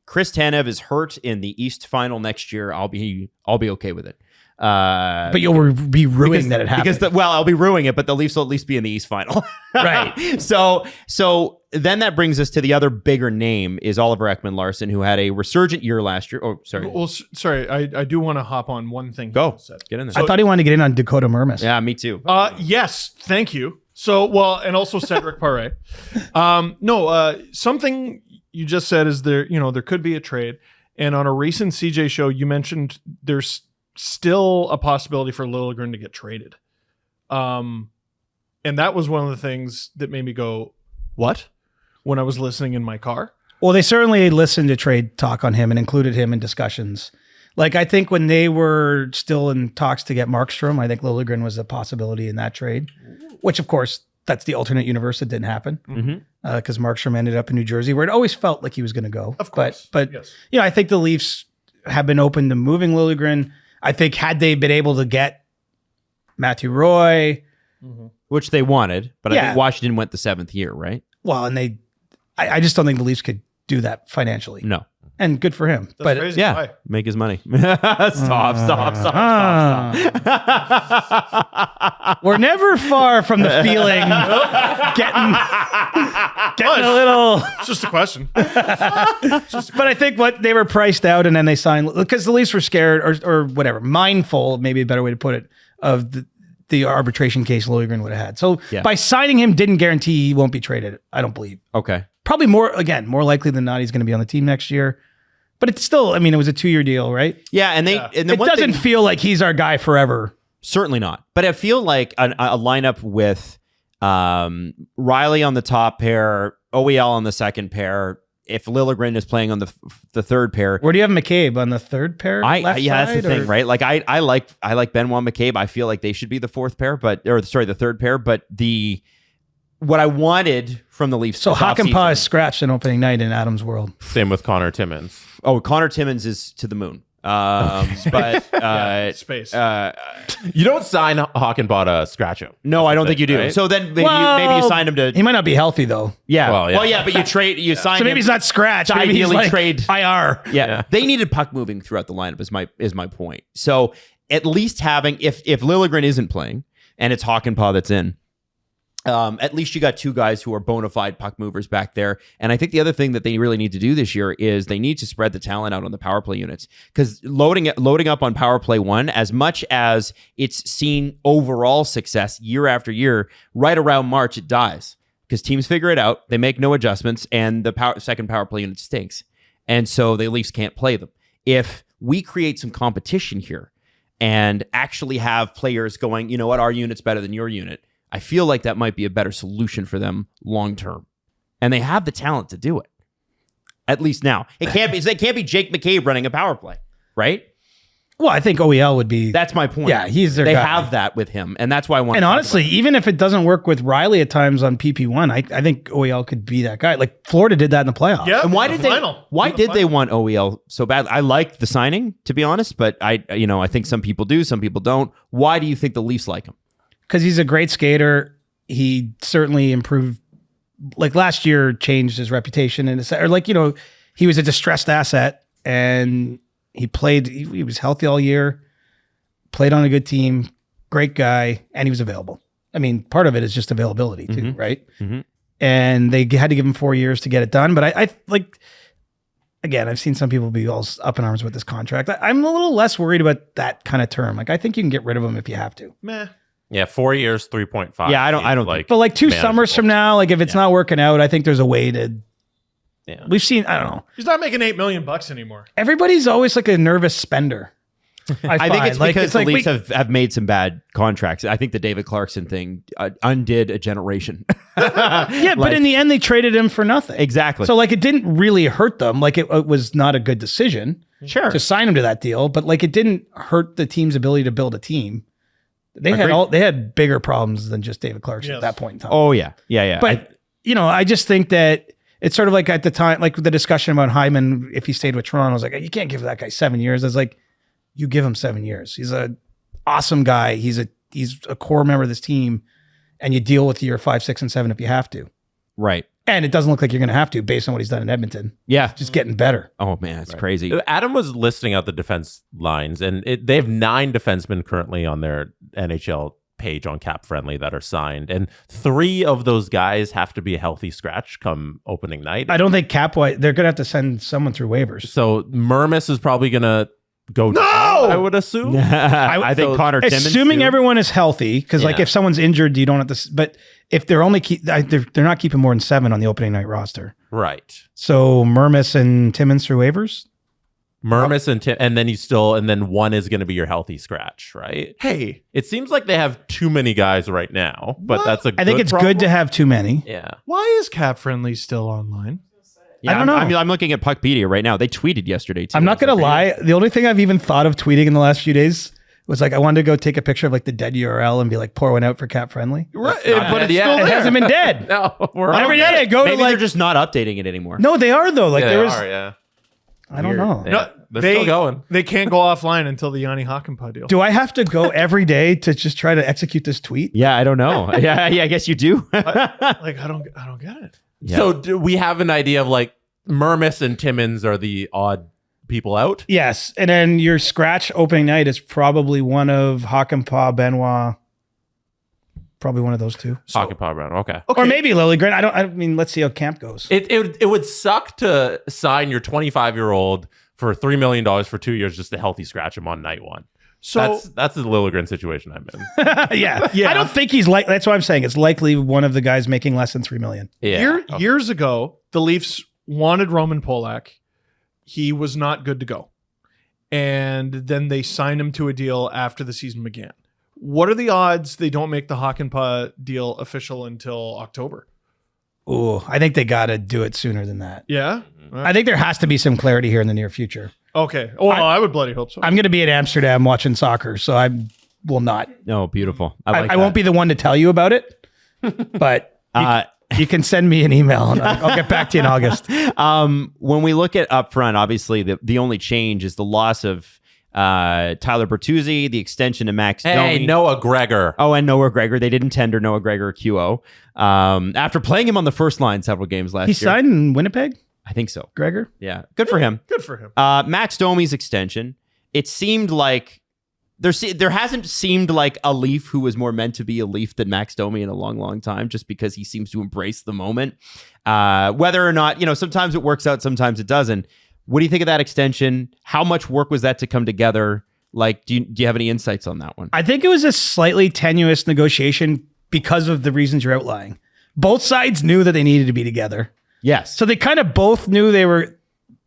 Chris Tanev is hurt in the East Final next year, I'll be okay with it. But you'll be ruining that it happened. I'll be ruining it, but the Leafs will at least be in the East Final. Right. So then that brings us to the other bigger name is Oliver Ekman-Larsson, who had a resurgent year last year. Oh, sorry. Well, sorry, I do want to hop on one thing. Go. Get in there. I thought he wanted to get in on Dakota Mermis. Yeah, me too. Yes, thank you. So, and also Cedric Paré. Something you just said is there could be a trade. And on a recent CJ show, you mentioned there's still a possibility for Liljegren to get traded. And that was one of the things that made me go, what? When I was listening in my car. Well, they certainly listened to trade talk on him and included him in discussions. Like, I think when they were still in talks to get Markstrom, I think Liljegren was a possibility in that trade, which, of course, that's the alternate universe that didn't happen because Markstrom ended up in New Jersey, where it always felt like he was going to go. Of course. But yes. I think the Leafs have been open to moving Liljegren. I think had they been able to get Matthew Roy, which they wanted, but I think Washington went the 7th year, right? Well, and I just don't think the Leafs could do that financially. No. And good for him. That's crazy. Yeah, Why? Make his money. Stop. We're never far from the feeling getting a little. It's just a question. But I think what they were priced out and then they signed because the Leafs were scared or whatever, mindful, maybe a better way to put it, of the arbitration case Liljegren would have had. So by signing him didn't guarantee he won't be traded. I don't believe. Okay. Probably more likely than not he's going to be on the team next year. But it's still, it was a 2-year deal, right? Yeah, and it doesn't feel like he's our guy forever. Certainly not. But I feel like a lineup with Riley on the top pair, OEL on the second pair. If Liljegren is playing on the third pair, where do you have McCabe on the third pair? That's the thing, right? Like I like Benoit McCabe. I feel like they should be the the third pair. But what I wanted from the Leafs. So this Hakanpää offseason- is scratched in opening night in Adam's world. Same with Connor Timmins. Oh, Connor Timmins is to the moon. But Space. You don't sign Hakanpää to scratch him. no, I don't think you do. Right? So then maybe you signed him to He might not be healthy though. yeah. Well, yeah. Well, yeah, but you sign So maybe him. he's not scratched. to Maybe he's ideally like trade. IR. Yeah. They needed puck moving throughout the lineup is my point. So at least having if Liljegren isn't playing and it's Hakanpää that's in, at least you got two guys who are bona fide puck movers back there. And I think the other thing that they really need to do this year is they need to spread the talent out on the power play units, because loading up on power play one, as much as it's seen overall success year after year, right around March it dies because teams figure it out, they make no adjustments, and the second power play unit stinks, and so the Leafs can't play them. If we create some competition here and actually have players going, you know what, our unit's better than your unit, I feel like that might be a better solution for them long term. And they have the talent to do it. At least now. It can't be Jake McCabe running a power play, right? Well, I think OEL would be. That's my point. Yeah, he's their They guy. have that with him, and that's why I want And to talk honestly, about it. even if it doesn't work with Riley at times on PP1, I think OEL could be that guy. Like Florida did that in the playoffs. Yeah. And why the did final. they want OEL so bad? I liked the signing, to be honest, but I think some people do, some people don't. Why do you think the Leafs like him? Because he's a great skater. He certainly improved. Like last year, changed his reputation he was a distressed asset, and he played. He was healthy all year, played on a good team, great guy, and he was available. I mean, part of it is just availability too, right? Mhm. And they had to give him 4 years to get it done. But I like. Again, I've seen some people be all up in arms with this contract. I'm a little less worried about that kind of term. Like, I think you can get rid of him if you have to. Meh. Yeah, 4 years, 3.5. Yeah, I don't like. But like 2 manageable. summers from now, like if it's not working out, I think there's a way to. Yeah. We've seen. I don't know. He's not making $8 million anymore. Everybody's always like a nervous spender. I think it's because the Leafs wait, have made some bad contracts. I think the David Clarkson thing undid a generation. yeah, but in the end, they traded him for nothing. Exactly. So like, it didn't really hurt them. Like it was not a good decision Sure. to sign him to that deal, but like it didn't hurt the team's ability to build a team. They had bigger problems than just David Clarkson at that point in time. Oh yeah. Yeah. But I just think that it's sort of like at the time, like the discussion about Hyman, if he stayed with Toronto, I was like, you can't give that guy 7 years. I was like, you give him 7 years. He's an awesome guy. He's a core member of this team, and you deal with year 5, 6, and 7 if you have to. Right. And it doesn't look like you're going to have to based on what he's done in Edmonton. Yeah. Just getting better. Oh man, it's crazy. Adam was listing out the defense lines, and they have 9 defensemen currently on their NHL page on Cap Friendly that are signed, and 3 of those guys have to be a healthy scratch come opening night. I don't think cap-wise, they're going to have to send someone through waivers. So Mermis is probably going to go down, I would assume. I think Connor Timmins. Assuming too. everyone is healthy, because like Yeah. if someone's injured, you don't have to. But if they're only they're not keeping more than 7 on the opening night roster. Right. So Mermis and Timmins through waivers. Mermis and then one is going to be your healthy scratch, right? Hey, It seems like they have too many guys right now, but What? that's a I think good it's problem. good to have too many. Yeah. why is Cap Friendly still online? Yeah, I don't know. I'm looking at Puckpedia right now. They tweeted yesterday too. I'm not gonna lie. The only thing I've even thought of tweeting in the last few days was like I wanted to go take a picture of like the dead URL and be like pour one out for Cap Friendly. Right, not but dead it's yet. still It there. hasn't been dead. No, we're Every day I go Maybe to like they're just not updating it anymore. no, they are though. Like Yeah, there was. yeah. I don't know. Yeah. No, They're still going. They can't go offline until the Yanni Hakanpää deal. Do I have to go every day to just try to execute this tweet? Yeah, I don't know. yeah, I guess you do. Like I don't get it. Yeah. So do we have an idea of like Mermis and Timmins are the odd people out? Yes, and then your scratch opening night is probably one of Hakanpää, Benoit, probably one of those two, Pocket Power Brown. Okay. or maybe Liljegren. I mean, let's see how camp goes. It would suck to sign your 25-year-old for $3 million for 2 years just to healthy scratch him on night one. So That's the Liljegren situation I'm in. yeah. I don't think he's like. That's what I'm saying. It's likely one of the guys making less than $3 million. Yeah. years ago, the Leafs wanted Roman Polak. He was not good to go. And then they signed him to a deal after the season began. What are the odds they don't make the Hakanpää deal official until October? Ooh, I think they got to do it sooner than that. Yeah? I think there has to be some clarity here in the near future. Okay. Well, I would bloody hope so. I'm going to be in Amsterdam watching soccer, so I will not. No, beautiful. I won't be the one to tell you about it, but You can send me an email and I'll get back to you in August. When we look at up front, obviously the only change is the loss of Tyler Bertuzzi, the extension to Max Domi. Noah Gregor. Oh, and Noah Gregor. They didn't tender Noah Gregor QO after playing him on the first line several games last year. He signed in Winnipeg? I think so. Gregor? Yeah. Good for him. Good for him. Max Domi's extension. It seemed like there hasn't seemed like a Leaf who was more meant to be a Leaf than Max Domi in a long, long time, just because he seems to embrace the moment. Whether or not, sometimes it works out, sometimes it doesn't. What do you think of that extension? How much work was that to come together? Like, do you have any insights on that one? I think it was a slightly tenuous negotiation because of the reasons you're outlining. Both sides knew that they needed to be together. Yes. So they kind of both knew they were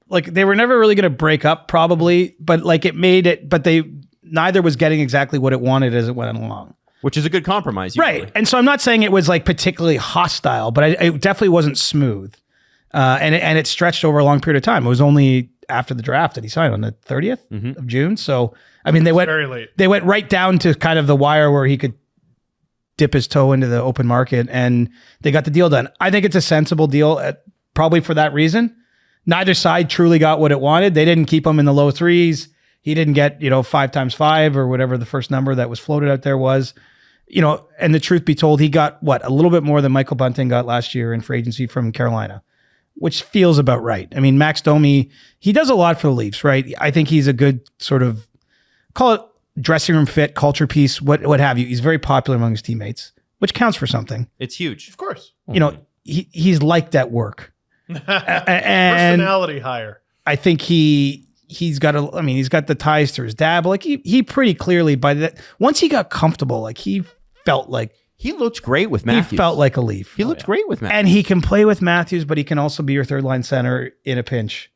never really going to break up probably, but neither was getting exactly what it wanted as it went along. Which is a good compromise. Usually. Right. And so I'm not saying it was like particularly hostile, but it definitely wasn't smooth. And it stretched over a long period of time. It was only after the draft that he signed on the 30th of June. So, I mean, Very late. They went right down to kind of the wire where he could dip his toe into the open market, and they got the deal done. I think it's a sensible deal, probably for that reason. Neither side truly got what it wanted. They didn't keep him in the low threes. He didn't get, 5x5 or whatever the first number that was floated out there was. And the truth be told, he got a little bit more than Michael Bunting got last year in free agency from Carolina, which feels about right. I mean, Max Domi, he does a lot for the Leafs, right? I think he's a good sort of, call it dressing room fit, culture piece, what have you. He's very popular among his teammates, which counts for something. It's huge. Of course. He's liked at work. And Personality higher. I think he's got the ties to his dad, but like he pretty clearly once he got comfortable, like he felt like he looked great with Matthews. He felt like a Leaf. He looked great with Matthews. And he can play with Matthews, but he can also be your third line center in a pinch.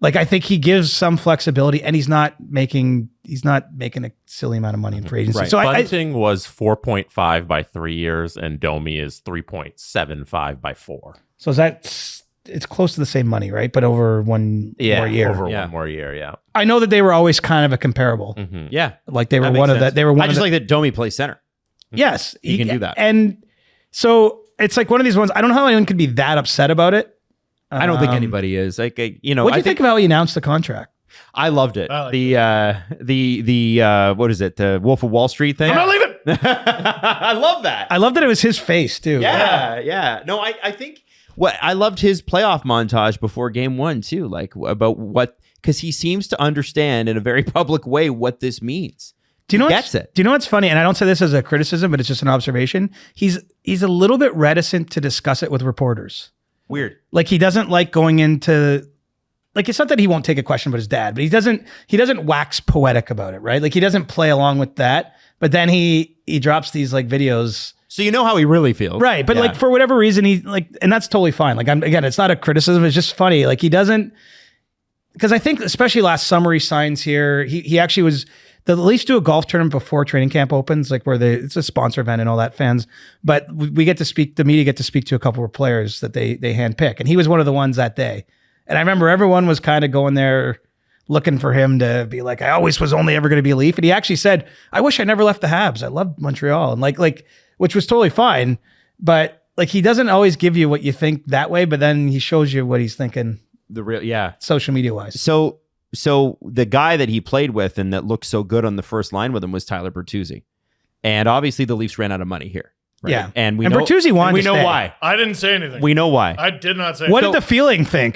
Like, I think he gives some flexibility, and he's not making a silly amount of money in free agency. Right. So Bunting was 4.5 by 3 years, and Domi is 3.75 by 4. So it's close to the same money, right? But over one more year. One more year, yeah. I know that they were always kind of a comparable. Mm-hmm. Yeah. Like they were one of that. They were one I just like that Domi plays center. Yes. He can do that. And so it's like one of these ones, I don't know how anyone could be that upset about it. I don't think anybody is. Like, what do you think of how he announced the contract? I loved it. I like the what is it? The Wolf of Wall Street thing. I'm not leaving. I love that. I love that it was his face too. Yeah. No, I think I loved his playoff montage before game one too. Like about because he seems to understand in a very public way what this means. Do you know gets it? Do you know what's funny? And I don't say this as a criticism, but it's just an observation. He's a little bit reticent to discuss it with reporters. Weird. Like he doesn't like going into, like, it's not that he won't take a question about his dad, but he doesn't wax poetic about it, right? Like he doesn't play along with that, but then he drops these like videos. So you know how he really feels. Right. But like for whatever reason, he like, and that's totally fine. Like again, it's not a criticism. It's just funny. Like he doesn't, because I think especially last summer he signs here. He actually was, the Leafs do a golf tournament before training camp opens, like where it's a sponsor event and all that, fans. But we get to speak, the media get to speak to a couple of players that they handpick. And he was one of the ones that day. And I remember everyone was kind of going there looking for him to be like, I always was only ever going to be a Leaf. And he actually said, I wish I never left the Habs. I loved Montreal. And like, which was totally fine. But like, he doesn't always give you what you think that way, but then he shows you what he's thinking. Social media wise. So the guy that he played with and that looked so good on the first line with him was Tyler Bertuzzi. And obviously the Leafs ran out of money here. Right? Yeah. And Bertuzzi wanted we to know stay. why. I didn't say anything. We know why. I did not say What anything. did the feeling think?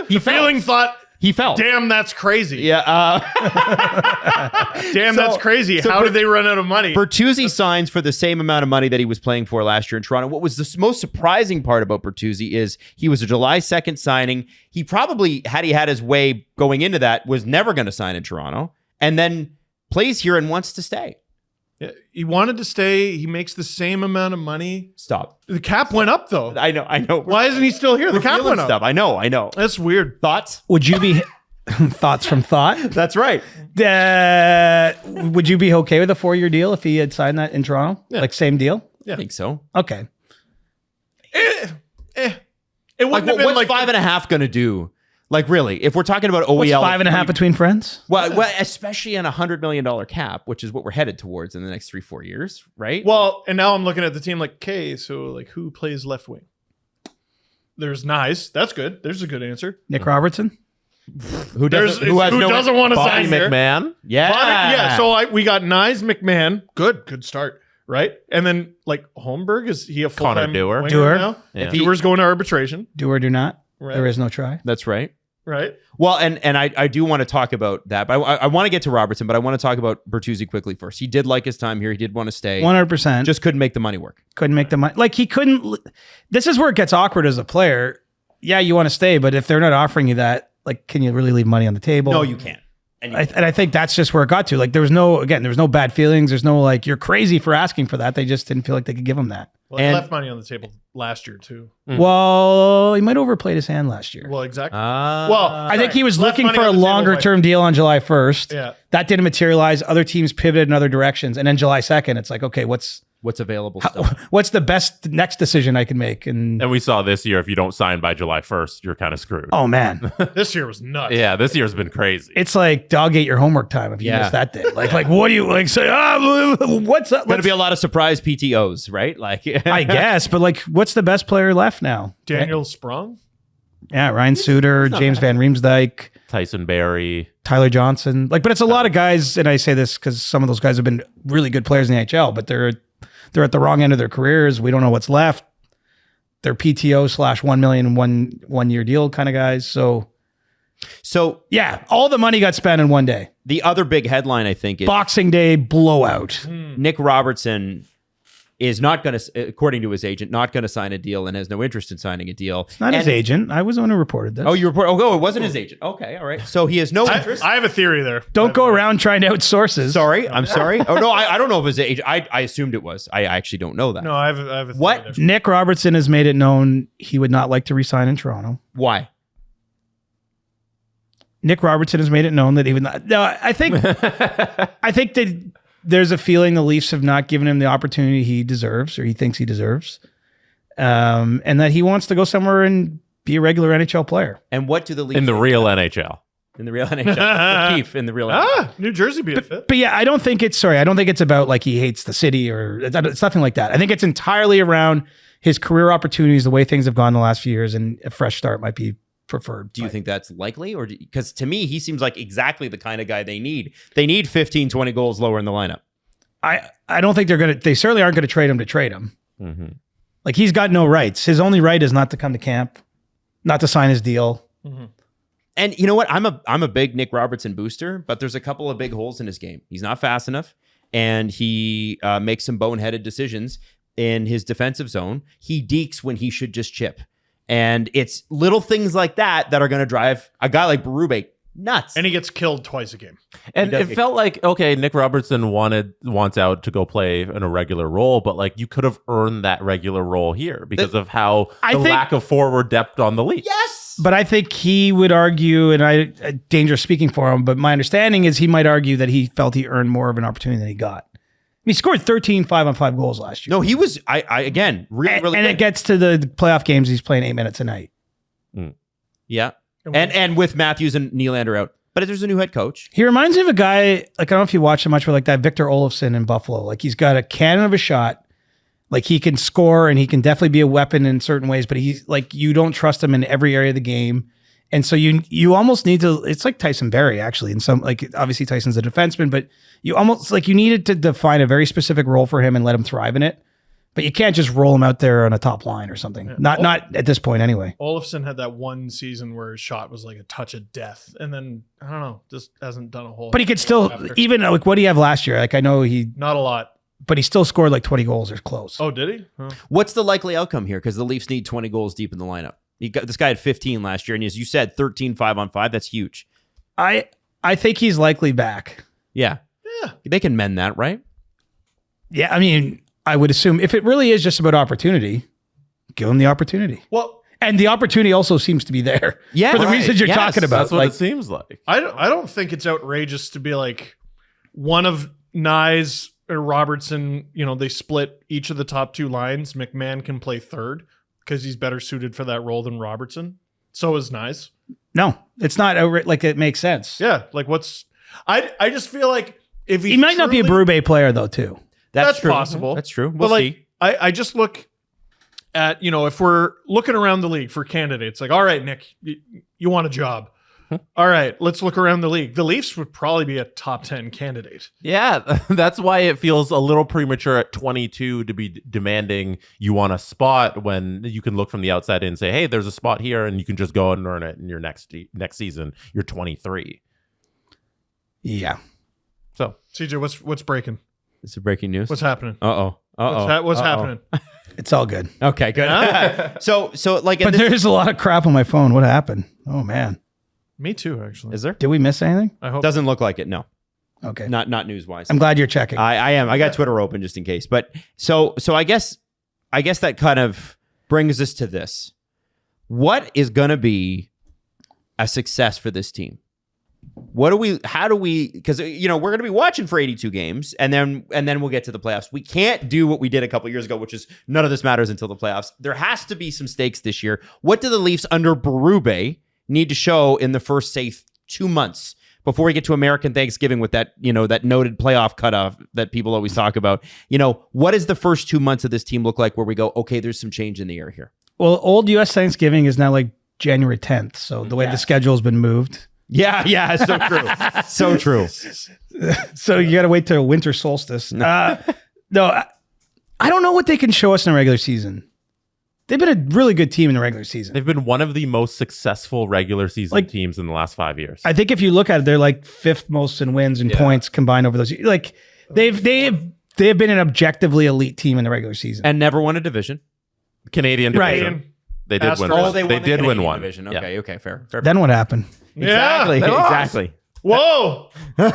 he Feeling thought, he felt. damn, that's crazy. Yeah. Damn, that's crazy. How did they run out of money? Bertuzzi signs for the same amount of money that he was playing for last year in Toronto. What was the most surprising part about Bertuzzi is he was a July 2nd signing. He probably, had he had his way going into that, was never going to sign in Toronto, and then plays here and wants to stay. Yeah, he wanted to stay. He makes the same amount of money. Stop. The cap went up, though. I know. Why isn't he still here? The We're cap feeling went up. stuff. I know. That's weird. Thoughts? Would you be thoughts from Thought? That's right. Would you be okay with a 4-year deal if he had signed that in Toronto? Yeah. Like same deal? I think so. Okay. It wouldn't Like, have been what's like 5.5 going to do? Like really, if we're talking about OEL, What's 5.5 between friends? well, especially in $100 million cap, which is what we're headed towards in the next 3-4 years, right? Well, and now I'm looking at the team like, okay, so like who plays left wing? There's Nyes. That's good. There's a good answer. Nick Robertson? who doesn't want to Bobby sign here? McMahon. Yeah, So we got Nyes, McMahon. Good start, right? And then like Holmberg, is he a Connor full-time Dewar. winger Dewar. now? Yeah. Dewar's going to arbitration, Do or do not? Right. There is no try. that's right. right? Well, and I do want to talk about that, but I want to get to Robertson, but I want to talk about Bertuzzi quickly first. He did like his time here. He did want to stay. 100%. Just couldn't make the money work. Couldn't make the money. Like he couldn't. This is where it gets awkward as a player. Yeah, you want to stay, but if they're not offering you that, like, can you really leave money on the table? No, you can't. And I think that's just where it got to. Like, there was no bad feelings. There's no like, you're crazy for asking for that. They just didn't feel like they could give him that. Well, he And- left money on the table last year too. Well, he might have overplayed his hand last year. Well, exactly. well, I think he was left looking money for a on the table, longer like- term deal on July 1st. Yeah. That didn't materialize. Other teams pivoted in other directions. And then July 2nd, it's like, okay, what's available still? what's the best next decision I can make? And And we saw this year, if you don't sign by July 1st, you're kind of screwed. oh man, This year was nuts. Yeah, this year's been crazy. it's like dog ate your homework time if you Yeah. miss that day. Like what do you like say? What's up? Going to be a lot of surprise PTOs, right? Like, I guess, but like, what's the best player left now? Daniel Sprung. Yeah, Ryan Suter, James Van Riemsdyk, Tyson Berry. Tyler Johnson. Like, but it's a lot of guys, and I say this because some of those guys have been really good players in the NHL, but they're at the wrong end of their careers. We don't know what's left. They're PTO / 1 million one year deal kind of guys. So yeah, all the money got spent in one day. the other big headline, I think, is Boxing Day blowout. Nick Robertson is not going to, according to his agent, not going to sign a deal and has no interest in signing a deal. Not his agent. I was the one who reported this. Oh, you report? Oh, it wasn't his agent. Okay, all right. So he has no interest. I have a theory there. Don't go around trying to out sources. Sorry, I'm sorry. Oh no, I don't know if his agent. I assumed it was. I actually don't know that. No, I have a theory What? there. Nick Robertson has made it known he would not like to resign in Toronto. Why? Nick Robertson has made it known that he would not. No, I think that there's a feeling the Leafs have not given him the opportunity he deserves or he thinks he deserves, and that he wants to go somewhere and be a regular NHL player. And what do the Leafs In the real NHL. in the real NHL? Keith in the real NHL. New Jersey be a fit. But yeah, I don't think it's about like he hates the city or it's nothing like that. I think it's entirely around his career opportunities, the way things have gone the last few years, and a fresh start might be preferred. Do you think that's likely, or because to me he seems like exactly the kind of guy they need? They need 15, 20 goals lower in the lineup. I don't think they certainly aren't going to trade him to trade him. Mm-hmm. Like he's got no rights. His only right is not to come to camp, not to sign his deal. And you know what? I'm a big Nick Robertson booster, but there's a couple of big holes in his game. He's not fast enough, and he makes some boneheaded decisions in his defensive zone. He dekes when he should just chip. And it's little things like that that are going to drive a guy like Berube nuts. And he gets killed twice a game. And it felt like, okay, Nick Robertson wants out to go play in a regular role, but like you could have earned that regular role here because of how I the think- lack of forward depth on the Leafs. Yes. But I think he would argue, and dangerous speaking for him, but my understanding is he might argue that he felt he earned more of an opportunity than he got. He scored 13 5-on-5 goals last year. No, he was, I again, really and good. it gets to the playoff games, he's playing 8 minutes a night. Yeah. And with Matthews and Nylander out. But if there's a new head coach. He reminds me of a guy, like, I don't know if you watch him much, but like that Victor Olofsson in Buffalo. Like he's got a cannon of a shot. Like he can score and he can definitely be a weapon in certain ways, but he's like, you don't trust him in every area of the game. And so you almost need to, it's like Tyson Berry actually, in some, like obviously Tyson's a defenseman, but you almost like you needed to define a very specific role for him and let him thrive in it. But you can't just roll him out there on a top line or something. Yeah. Not at this point anyway. Olofsson had that one season where his shot was like a touch of death. And then, I don't know, just hasn't done a whole But he could still, after. even like what do you have last year? Like I know Not a lot. but he still scored like 20 goals or close. Oh, did he? Huh. What's the likely outcome here? Because the Leafs need 20 goals deep in the lineup. This guy had 15 last year, and as you said, 13 5-on-5. That's huge. I think he's likely back. Yeah. They can mend that, right? Yeah, I mean, I would assume if it really is just about opportunity, give him the opportunity. Well, And the opportunity also seems to be there. Yeah, for the right. reasons you're Yes, talking about. That's what Like, it seems like. I don't think it's outrageous to be like one of Nyes or Robertson, they split each of the top two lines. McMahon can play third because he's better suited for that role than Robertson. So is Nyes. No, it's not like it makes sense. Yeah, like what's I just feel like if He might not be a Berube player though, too. That's true. possible. That's true. But We'll see. I just look at, if we're looking around the league for candidates, like, all right, Nick, you want a job. All right, let's look around the league. The Leafs would probably be a top 10 candidate. Yeah, that's why it feels a little premature at 22 to be demanding you want a spot when you can look from the outside in and say, hey, there's a spot here, and you can just go and earn it in your next season. You're 23. Yeah. So, CJ, what's breaking? It's a breaking news. What's happening? What's happening? It's all good. Okay, good. so like, But there's a lot of crap on my phone. What happened? Oh, man. Me too, actually. is there? Did we miss anything? I hope. Doesn't look like it. No, Okay. not news wise. I'm glad you're checking. I am. I got Twitter open just in case. But so I guess that kind of brings us to this. What is going to be a success for this team? How do we, because we're going to be watching for 82 games and then we'll get to the playoffs. We can't do what we did a couple years ago, which is none of this matters until the playoffs. There has to be some stakes this year. What do the Leafs under Berube need to show in the first, say, 2 months before we get to American Thanksgiving with that, that noted playoff cutoff that people always talk about? What does the first 2 months of this team look like where we go, okay, there's some change in the air here? Well, old U.S. Thanksgiving is now like January 10th. So the way the schedule has been moved. Yeah, so true. So true. So you got to wait till winter solstice. No, I don't know what they can show us in the regular season. They've been a really good team in the regular season. they've been one of the most successul regular season teams in the last 5 years. I think if you look at it, they're like fifth most in wins and points combined over those. Like they've been an objectively elite team in the regular season And never won a division. Canadian Right. division. They did win Astros. one. They They won the did win Canadian one. division. Yeah. Okay, fair. Then what happened? Exactly. Yeah. Exactly. Whoa! Freaky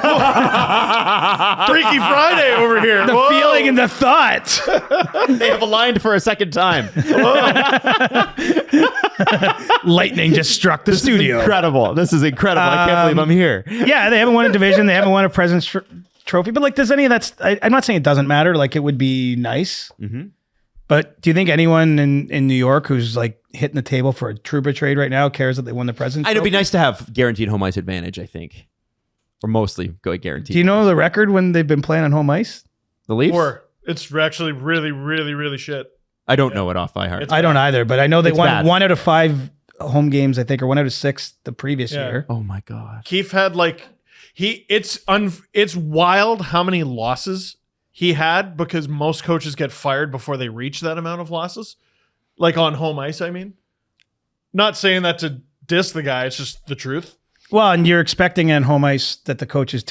Friday over here. The Whoa. feeling and the thought. They have aligned for a second time. Lightning just struck the studio. Incredible. This is incredible. I can't believe I'm here. Yeah, they haven't won a division. They haven't won a President's Trophy. But like, does any of that? I'm not saying it doesn't matter. Like, it would be nice. Mm-hmm. But do you think anyone in New York who's like hitting the table for a Trouba trade right now cares that they won the President's It'd be Trophy? nice to have guaranteed home ice advantage, I think. Or mostly go guaranteed. Do you know the record when they've been playing on home ice? the Leafs? Or it's actually really, really, really shit. I don't know it off by heart. I don't either, but I know they It's won bad. 1 out of 5 home games, I think, or 1 out of 6 the previous Yeah. year. Oh my God. Keefe had it's wild how many losses he had because most coaches get fired before they reach that amount of losses. Like on home ice, I mean. Not saying that to diss the guy, it's just the truth. Well, and you're expecting on home ice that the coach is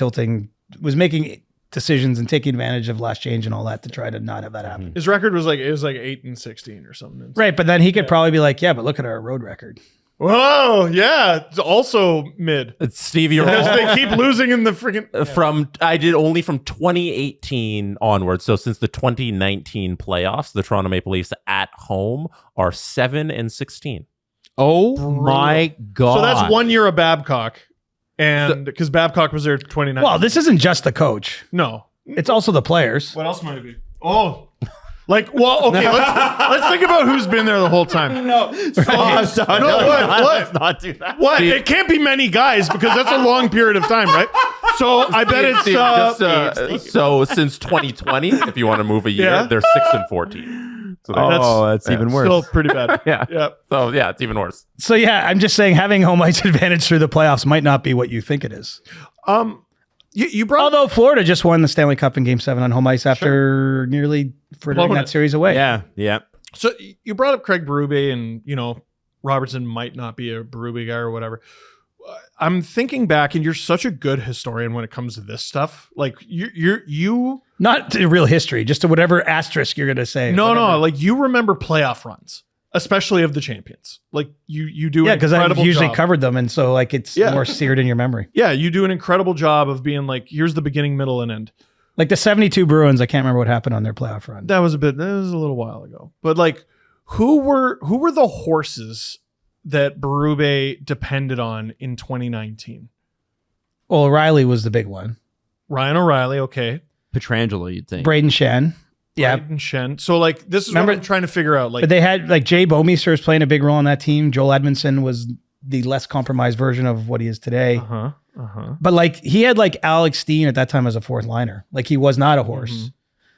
was making decisions and taking advantage of last change and all that to try to not have that happen. His record was like 8-16 or something. Right, but then he could probably be like, yeah, but look at our road record. Whoa, yeah. It's also mid. Steve, you're Because they keep losing in the freaking I did only from 2018 onwards. So since the 2019 playoffs, the Toronto Maple Leafs at home are 7-16. Oh my God. So that's 1 year of Babcock. And because Babcock was there 29. Well, this isn't just the coach. No. It's also the players. What else might it be? Oh. Okay, let's think about who's been there the whole time. Let's not do that. What? It can't be many guys because that's a long period of time, right? So I bet it's so since 2020, if you want to move a year, Yeah. they're 6-14. So That's even worse. still pretty bad. yeah. Yeah. So yeah, it's even worse. So yeah, I'm just saying having home ice advantage through the playoffs might not be what you think it is. You brought Although Florida just won the Stanley Cup in Game 7 on home ice after nearly frittering Blowing that it. series away. Yeah. So you brought up Craig Berube, and Robertson might not be a Berube guy or whatever. I'm thinking back, and you're such a good historian when it comes to this stuff. Like you Not to real history, just to whatever asterisk you're going to say. no, Whatever. like you remember playoff runs, especially of the champions. Like you do. Yeah, an because I've incredible usually job. covered them, and so like it's Yeah. more seared in your memory. Yeah, you do an incredible job of being like, here's the beginning, middle, and end. Like the 72 Bruins, I can't remember what happened on their playoff run. That was a little while ago. But like, who were the horses that Berube depended on in 2019? Well, O'Reilly was the big one. Ryan O'Reilly, okay. Petrangelo, you'd think. Braden Shen. Yeah. Braden Shen. So like, this is Remember- what I'm trying to figure out. Like, But they had like Jay Bomeister was playing a big role on that team. Joel Edmondson was the less compromised version of what he is today. Uh-huh. But like he had like Alex Steen at that time as a fourth liner. Like he was not a horse.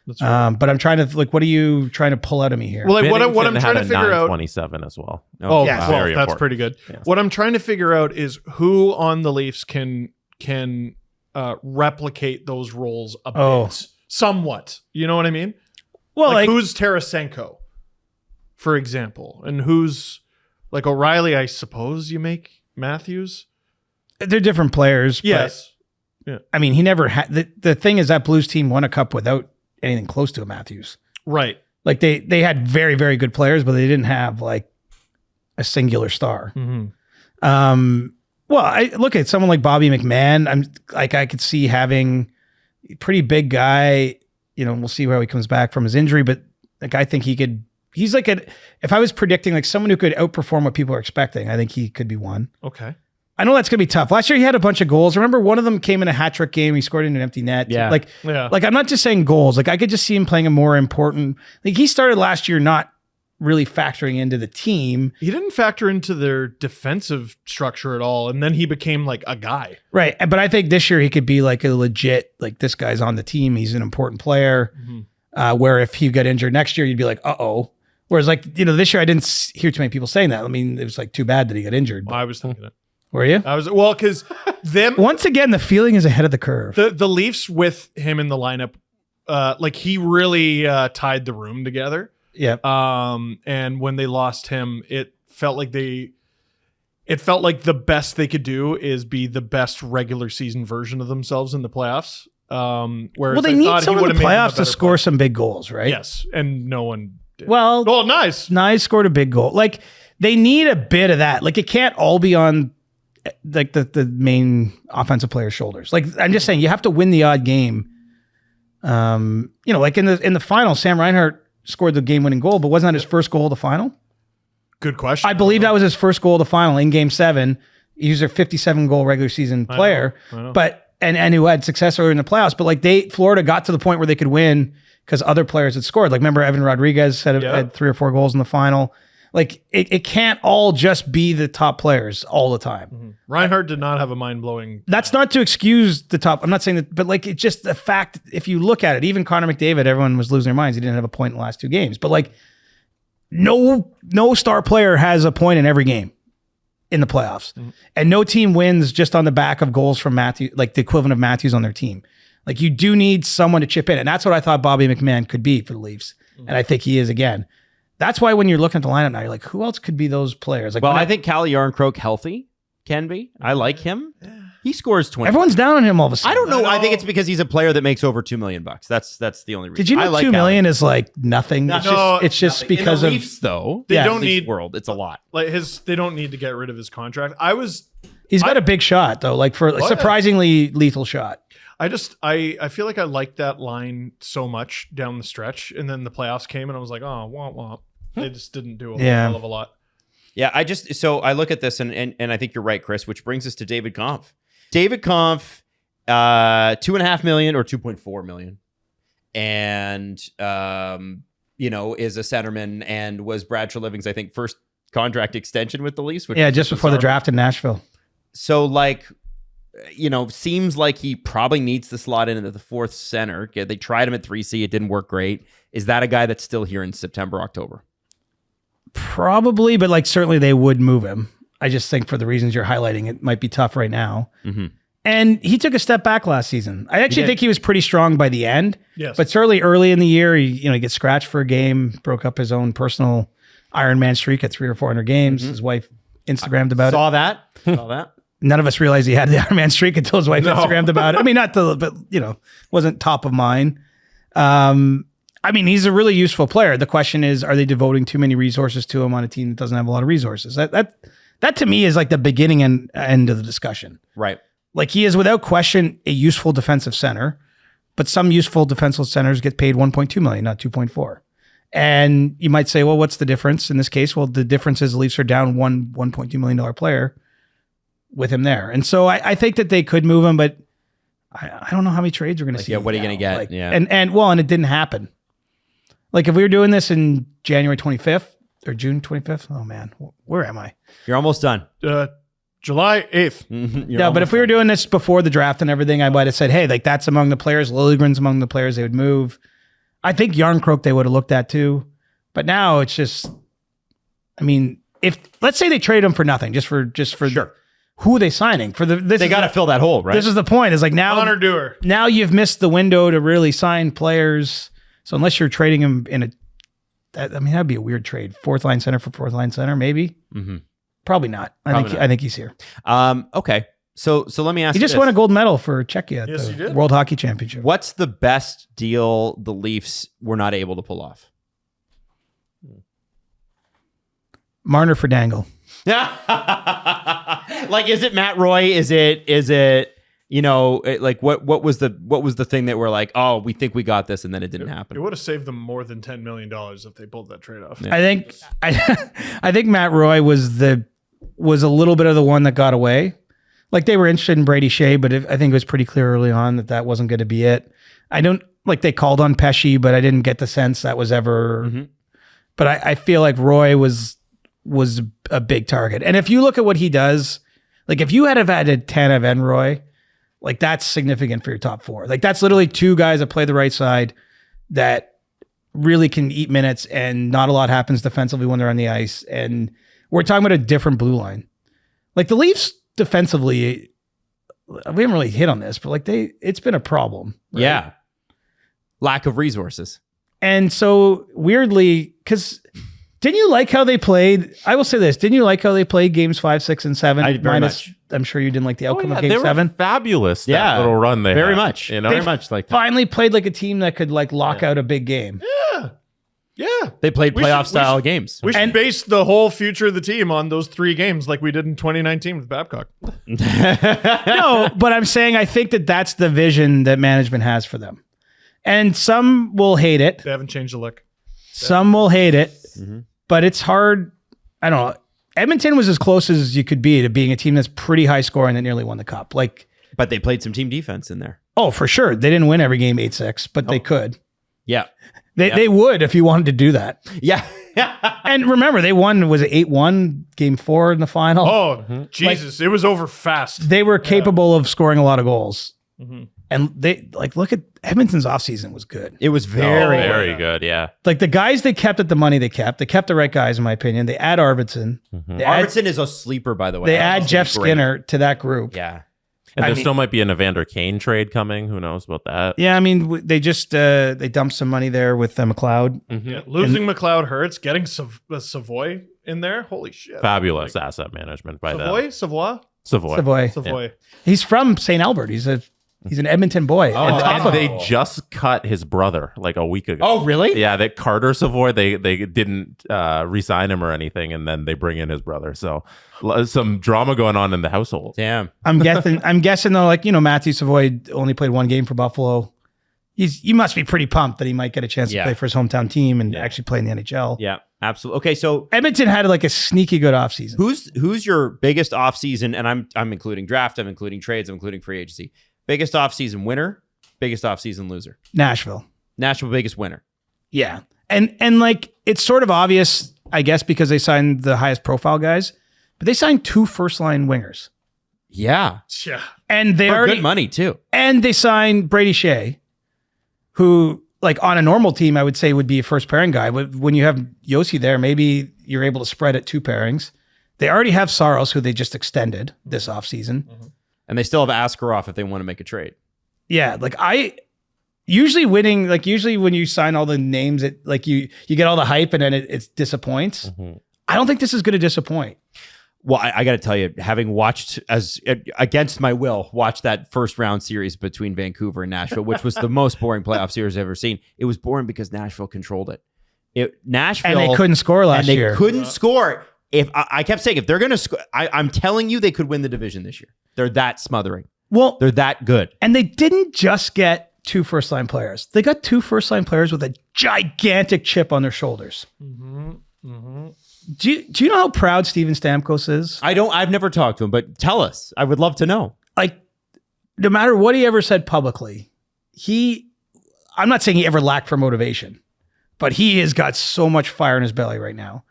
That's right. But I'm trying to like, what are you trying to pull out of me here? Well, like what I'm Bennington trying to had a figure out. 927 as well. Oh, Yeah. well, Very that's important. pretty good. Yes. What I'm trying to figure out is who on the Leafs can replicate those roles a bit, somewhat. You know what I mean? Well, like who's Tarasenko, for example, and who's like O'Reilly? I suppose you make Matthews. they're different players. Yes. But, I mean, he never had the thing is that Blues team won a cup without anything close to a Matthews. Right. Like they had very, very good players, but they didn't have like a singular star. Well, I look at someone like Bobby McMahon. I'm like, I could see having a pretty big guy, you know, we'll see how he comes back from his injury, but like, I think he's like if I was predicting like someone who could outperform what people are expecting, I think he could be one. Okay. I know that's going to be tough. Last year he had a bunch of goals. Remember one of them came in a hat trick game. He scored in an empty net. Yeah. Like I'm not just saying goals. Like I could just see him playing a more important, like he started last year not really factoring into the team. He didn't factor into their defensive structure at all, and then he became like a guy. Right. But I think this year he could be like a legit, like this guy's on the team. He's an important player. Where if he got injured next year, you'd be like, uh-oh. Whereas like, you know, this year I didn't hear too many people saying that. I mean, it was like too bad that he got injured. I was thinking it. Were you? I was because them Once again, the feeling is ahead of the curve. the Leafs with him in the lineup, like he really tied the room together. Yeah. And when they lost him, it felt like the best they could do is be the best regular season version of themselves in the playoffs. Whereas Well, they I need thought he someone in would've the made them a playoffs to better score player. some big goals, right? Yes, and no one did. Well, nice. Nye scored a big goal. Like they need a bit of that. Like it can't all be on like the main offensive player's shoulders. Like I'm just saying, you have to win the odd game. You know, like in the final, Sam Reinhart scored the game-winning goal, but wasn't that his first goal of the final? Good question. I believe that was his first goal of the final in Game 7. He was their 57-goal regular season player, I know. but and who had success earlier in the playoffs. But like Florida got to the point where they could win because other players had scored. Like remember Evan Rodriguez had 3 or 4 goals in the final. Like it can't all just be the top players all the time. Reinhardt did not have a mind-blowing. That's not to excuse the top. I'm not saying that, but like it's just the fact. If you look at it, even Connor McDavid, everyone was losing their minds. He didn't have a point in the last 2 games. But like no star player has a point in every game in the playoffs, and no team wins just on the back of goals from Matthew, like the equivalent of Matthews on their team. Like you do need someone to chip in, and that's what I thought Bobby McMahon could be for the Leafs, and I think he is again. That's why when you're looking at the lineup now, you're like, who else could be those players? Like, Well, I think Calle Yarncroke healthy can be. I like him. He scores 20. everyone's down on him all of a sudden. I don't know. I think it's because he's a player that makes over $2 million. That's the only reason. Did you know I like $2 million Calle. is like nothing? It's just nothing. because in the of Leafs, though. They yeah, don't Leafs need- world. It's a lot. Like they don't need to get rid of his contract. he's got a big shot though, like for a surprisingly lethal shot. I feel like I liked that line so much down the stretch, and then the playoffs came, and I was like, oh, womp womp. They just didn't do a hell of a lot. Yeah, so I look at this and I think you're right, Chris, which brings us to David Kampf. David Kampf, $2.5 million or $2.4 million, and you know, is a centerman and was Brad Treliving's, I think, first contract extension with the Leafs. Which Just before the draft in Nashville. So like, you know, seems like he probably needs to slot in at the 4th center. They tried him at 3C, it didn't work great. Is that a guy that's still here in September, October? Probably, but like certainly they would move him. I just think for the reasons you're highlighting, it might be tough right now. And he took a step back last season. I actually think he was pretty strong by the end. Yes. But certainly early in the year, he gets scratched for a game, broke up his own personal Ironman streak at 300 or 400 games. His wife Instagrammed about it. Saw that. None of us realized he had the Ironman streak until his wife Instagrammed about it. I mean, but wasn't top of mind. I mean, he's a really useful player. The question is, are they devoting too many resources to him on a team that doesn't have a lot of resources? That to me is like the beginning and end of the discussion. Right. Like he is without question a useful defensive center, but some useful defensive centers get paid $1.2 million, not 2.4. And you might say, well, what's the difference in this case? Well, the difference is the Leafs are down $1.2 million player with him there. And so I think that they could move him, but I don't know how many trades we're going to see. Yeah, what are you going to get? Like, yeah. And it didn't happen. Like if we were doing this in January 25th or June 25th. Oh man, where am I? You're almost done. July 8th. Yeah, but if we were doing this before the draft and everything, I might have said, hey, like that's among the players. Liljegren's among the players they would move. I think Yarncroke they would have looked at too. But now it's just, I mean, if let's say they trade him for nothing, just for Sure. who are they signing for the? They got to fill that hole, right? This is the point. Is like now, Connor Dewar. now you've missed the window to really sign players. So unless you're trading him in a, that'd be a weird trade. Fourth line center for fourth line center, maybe. Mm-hmm. Probably not. I think he's here. Okay. So let me ask He you just this. won a gold medal for Czechia at Yes, he the did. World Hockey Championship. What's the best deal the Leafs were not able to pull off? Marner for Dangle. Yeah. Like, is it Matt Roy? Is it, you know, like what was the thing that we're like, oh, we think we got this and then it didn't It happen? would have saved them more than $10 million if they pulled that trade off. Yeah. I think Matt Roy was a little bit of the one that got away. Like they were interested in Brady Shea, but I think it was pretty clear early on that wasn't going to be it. I don't like they called on Pesci, but I didn't get the sense that was ever. Mm-hmm. But I feel like Roy was a big target. And if you look at what he does, like if you had have added Tanev and Roy, like that's significant for your top four. Like that's literally two guys that play the right side that really can eat minutes and not a lot happens defensively when they're on the ice. And we're talking about a different blue line. Like the Leafs defensively, we haven't really hit on this, but like it's been a problem. Right? Yeah. Lack of resources. And so weirdly, because didn't you like how they played? I will say this. Didn't you like how they played games 5, 6, and 7? Very much. I'm sure you didn't like the outcome of they game were 7. fabulous. That Yeah. little run they Very had, much. You know, Very much like that. Finally played like a team that could like lock out a big game. Yeah. They played We playoff should- style games. We should base the whole future of the team on those 3 games like we did in 2019 with Babcock. No, but I'm saying I think that's the vision that management has for them. And some will hate it. They haven't changed a lick. Some will hate it. Mm-hmm. But it's hard. I don't know. Edmonton was as close as you could be to being a team that's pretty high scoring that nearly won the cup. Like, But they played some team defense in there. oh, for sure. They didn't win every game 8-6, but they could. Yeah. They would if you wanted to do that. Yeah. And remember, they won, was it 8-1, game 4 in the final? Oh, Jesus. It was over fast. They were capable of scoring a lot of goals. Mm-hmm. And they, like, look at Edmonton's offseason was good. It was very, very good. Yeah. Like, the guys they kept at the money they kept the right guys, in my opinion. They add Arvidsson. They add, Arvidsson is a sleeper, by the way. they add He's Jeff great. Skinner to that group. Yeah. And I there mean- still might be an Evander Kane trade coming. Who knows about that? Yeah, I mean, they just they dumped some money there with McLeod. Yeah. Losing McLeod hurts. Getting Savoy in there. Holy shit. Fabulous asset management by them. Savoy? Savoy. Savoy. He's He's from St. Albert. He's an Edmonton boy. Oh, And And they just cut his brother like a week ago. Oh, really? Yeah, that Carter Savoy, they didn't re-sign him or anything, and then they bring in his brother. So some drama going on in the household. Damn. I'm guessing though, like, you know, Matthew Savoy only played 1 game for Buffalo. You must be pretty pumped that he might get a chance to Yeah. play for his hometown team and actually play in the NHL. Yeah, absolutely. Okay, so Edmonton had like a sneaky good offseason. who's your biggest offseason? And I'm including draft, I'm including trades, I'm including free agency. Biggest offseason winner, biggest offseason loser. Nashville. Nashville biggest winner. Yeah. And like, it's sort of obvious, I guess, because they signed the highest profile guys, but they signed 2 first-line wingers. Yeah. yeah. And they For already good money too. And they signed Brady Shea, who, like, on a normal team, I would say would be a first pairing guy. But when you have Yossi there, maybe you're able to spread it 2 pairings. They already have Saros, who they just extended this offseason. And they still have Askarov if they want to make a trade. Yeah, like usually when you sign all the names, it like you get all the hype and then it disappoints. I don't think this is going to disappoint. Well, I got to tell you, having watched against my will, watched that first round series between Vancouver and Nashville, which was the most boring playoff series I've ever seen. It was boring because Nashville controlled it. Nashville And they couldn't score last and they year. couldn't score. If I kept saying, if they're going to score, I'm telling you, they could win the division this year. They're that smothering. Well, They're that good. and they didn't just get 2 first-line players. They got 2 first-line players with a gigantic chip on their shoulders. Do you know how proud Steven Stamkos is? I've never talked to him, but tell us. I would love to know. Like, no matter what he ever said publicly, I'm not saying he ever lacked for motivation, but he has got so much fire in his belly right now.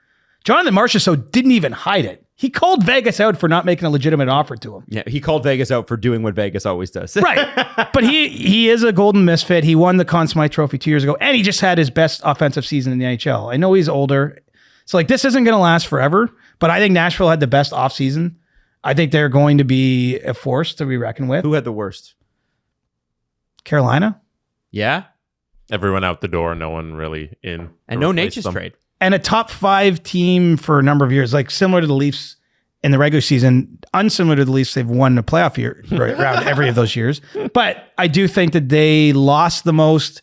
Jonathan Marchessault didn't even hide it. He called Vegas out for not making a legitimate offer to him. Yeah, he called Vegas out for doing what Vegas always does. Right. But he is a golden misfit. He won the Conn Smythe Trophy 2 years ago, and he just had his best offensive season in the NHL. I know he's older. So, like, this isn't going to last forever, but I think Nashville had the best offseason. I think they're going to be a force to be reckoned with. Who had the worst? Carolina. Yeah? Everyone out the door, no one really in. And no Nature's trade. And a top 5 team for a number of years, like similar to the Leafs in the regular season, unsimilar to the Leafs, they've won the playoff year round every of those years. But I do think that they lost the most,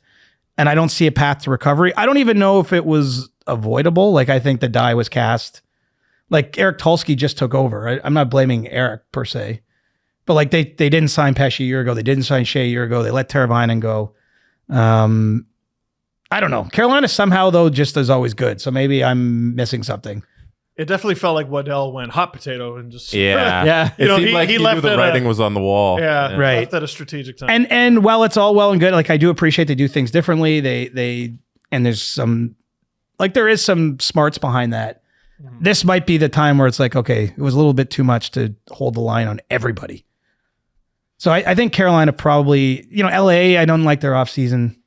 and I don't see a path to recovery. I don't even know if it was avoidable. Like, I think the die was cast. Like, Eric Tulsky just took over. I'm not blaming Eric per se, but like they didn't sign Pesce a year ago. They didn't sign Shea a year ago. They let Teravainen go. I don't know. Carolina somehow, though, just is always good. So maybe I'm missing something. It definitely felt like Waddell went hot potato and just Yeah. It seemed like he left knew the at writing was on the wall. Yeah, Right. left at a strategic time. And while it's all well and good, like I do appreciate they do things differently. They and there's some, like there is some smarts behind that. This might be the time where it's like, okay, it was a little bit too much to hold the line on everybody. So I think Carolina probably, LA, I don't like their offseason.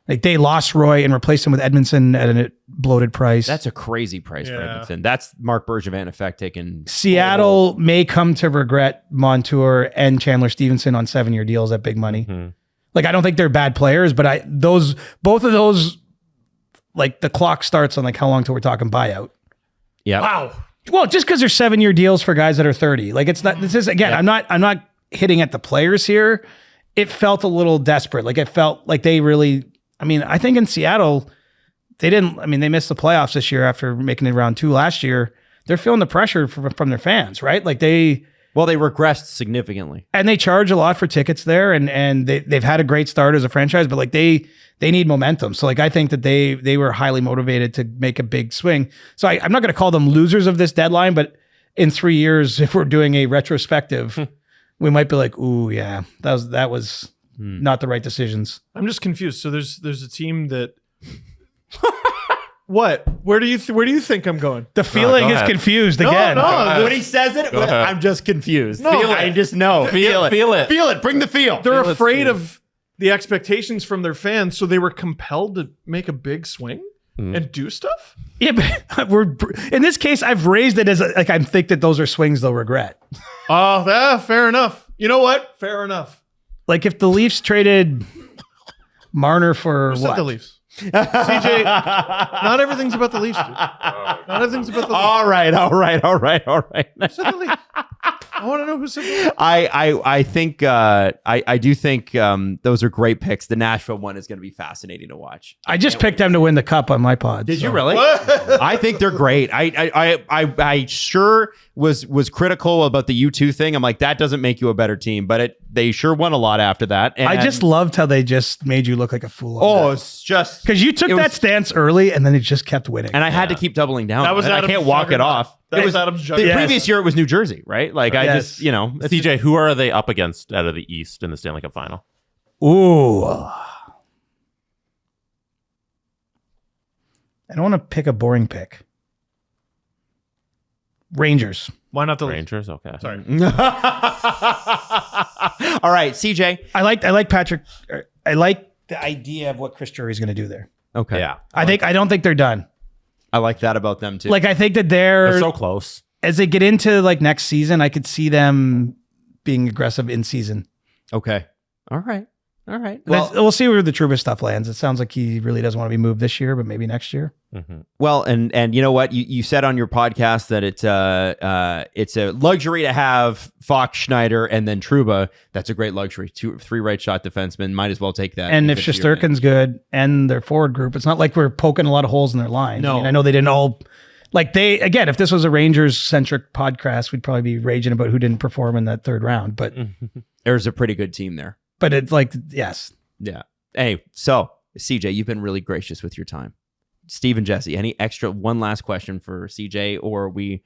Like they lost Roy and replaced him with Edmondson at a bloated price. That's a crazy price for Yeah. Edmonton. That's Mark Bergevin effect taking. Seattle may come to regret Montour and Chandler Stevenson on 7-year deals at big money. Like I don't think they're bad players, but both of those, like the clock starts on like how long till we're talking buyout. Yeah. Wow. Well, just because there's 7-year deals for guys that are 30, like it's not. This is again. I'm not hitting at the players here. It felt a little desperate. Like it felt like they really. I mean, I think in Seattle, they didn't. I mean, they missed the playoffs this year after making it round 2 last year. They're feeling the pressure from their fans, right? Like they regressed significantly, and they charge a lot for tickets there, and they've had a great start as a franchise, but like they need momentum. So like I think that they were highly motivated to make a big swing. So I'm not going to call them losers of this deadline, but in 3 years, if we're doing a retrospective, we might be like, ooh, yeah, that was not the right decisions. I'm just confused. So there's a team that. What? Where do you think I'm going? The feeling go is ahead. confused No, again. no. when he says it, ahead. I'm just confused. No. Feel it. I just know. Feel it. Feel it. Bring the feel. They're Let's afraid see. of the expectations from their fans, so they were compelled to make a big swing and do stuff. Yeah, but in this case, I've raised it as like I think that those are swings they'll regret. Oh, fair enough. You know what? Fair enough. Like if the Leafs traded Marner for Who said what? the Leafs? CJ, not everything's about the Leafs, dude. Not everything's about the Leafs. All right. Who said the Leafs? I want to know who said the Leafs. I think I do think those are great picks. The Nashville one is going to be fascinating to watch. I just picked them to win the cup on my pod. Did so. you really? I think they're great. I sure was critical about the U2 thing. I'm like, that doesn't make you a better team, but they sure won a lot after that. And I just loved how they just made you look like a fool. oh, it's just because you took it that was- stance early and then it just kept winning. and I had to keep doubling down. That was on it. I Adam's can't walk it juggernaut. off. That It was Adam's the juggernaut. previous year. It was New Jersey, right? Like I Yes. just it's CJ, who are they up against out of the East in the Stanley Cup final? Ooh. I don't want to pick a boring pick. Rangers. Why not the Leafs? Rangers? Okay. Sorry. all right, CJ. I like Patrick. I like the idea of what Chris Drury's going to do there. Okay, Yeah. I don't think they're done. I like that about them too. Like I think that They're so close. as they get into like next season, I could see them being aggressive in season. okay, all right. Well, we'll see where the Trouba stuff lands. It sounds like he really doesn't want to be moved this year, but maybe next year. Well, and you know what? You said on your podcast that it's a luxury to have Fox, Schneider, and then Trouba. That's a great luxury. 3 right shot defensemen. Might as well take that. And if it's your thing. Shesterkin's good and their forward group, it's not like we're poking a lot of holes in their line. No. I mean, I know they didn't all like again, if this was a Rangers centric podcast, we'd probably be raging about who didn't perform in that third round. But There's a pretty good team there. but it's like, yes. Yeah. Hey, so CJ, you've been really gracious with your time. Steve and Jesse, any extra one last question for CJ, or are we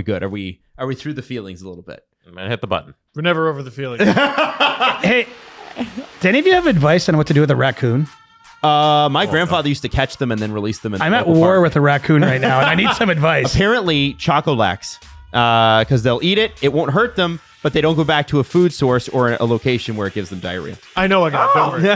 good? Are we through the feelings a little bit? I'm gonna hit the button. We're never over the feeling. Hey, do any of you have advice on what to do with a raccoon? My grandfather used to catch them and then release them. I'm at war with a raccoon right now, and I need some advice. Apparently, Chocolax, because they'll eat it. It won't hurt them, but they don't go back to a food source or a location where it gives them diarrhea. I know a guy. Don't worry.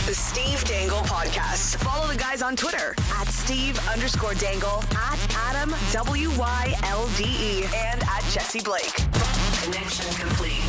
The Steve Dangle Podcast. Follow the guys on Twitter at Steve_Dangle, at Adam WYLDE, and at Jesse Blake. Connection complete.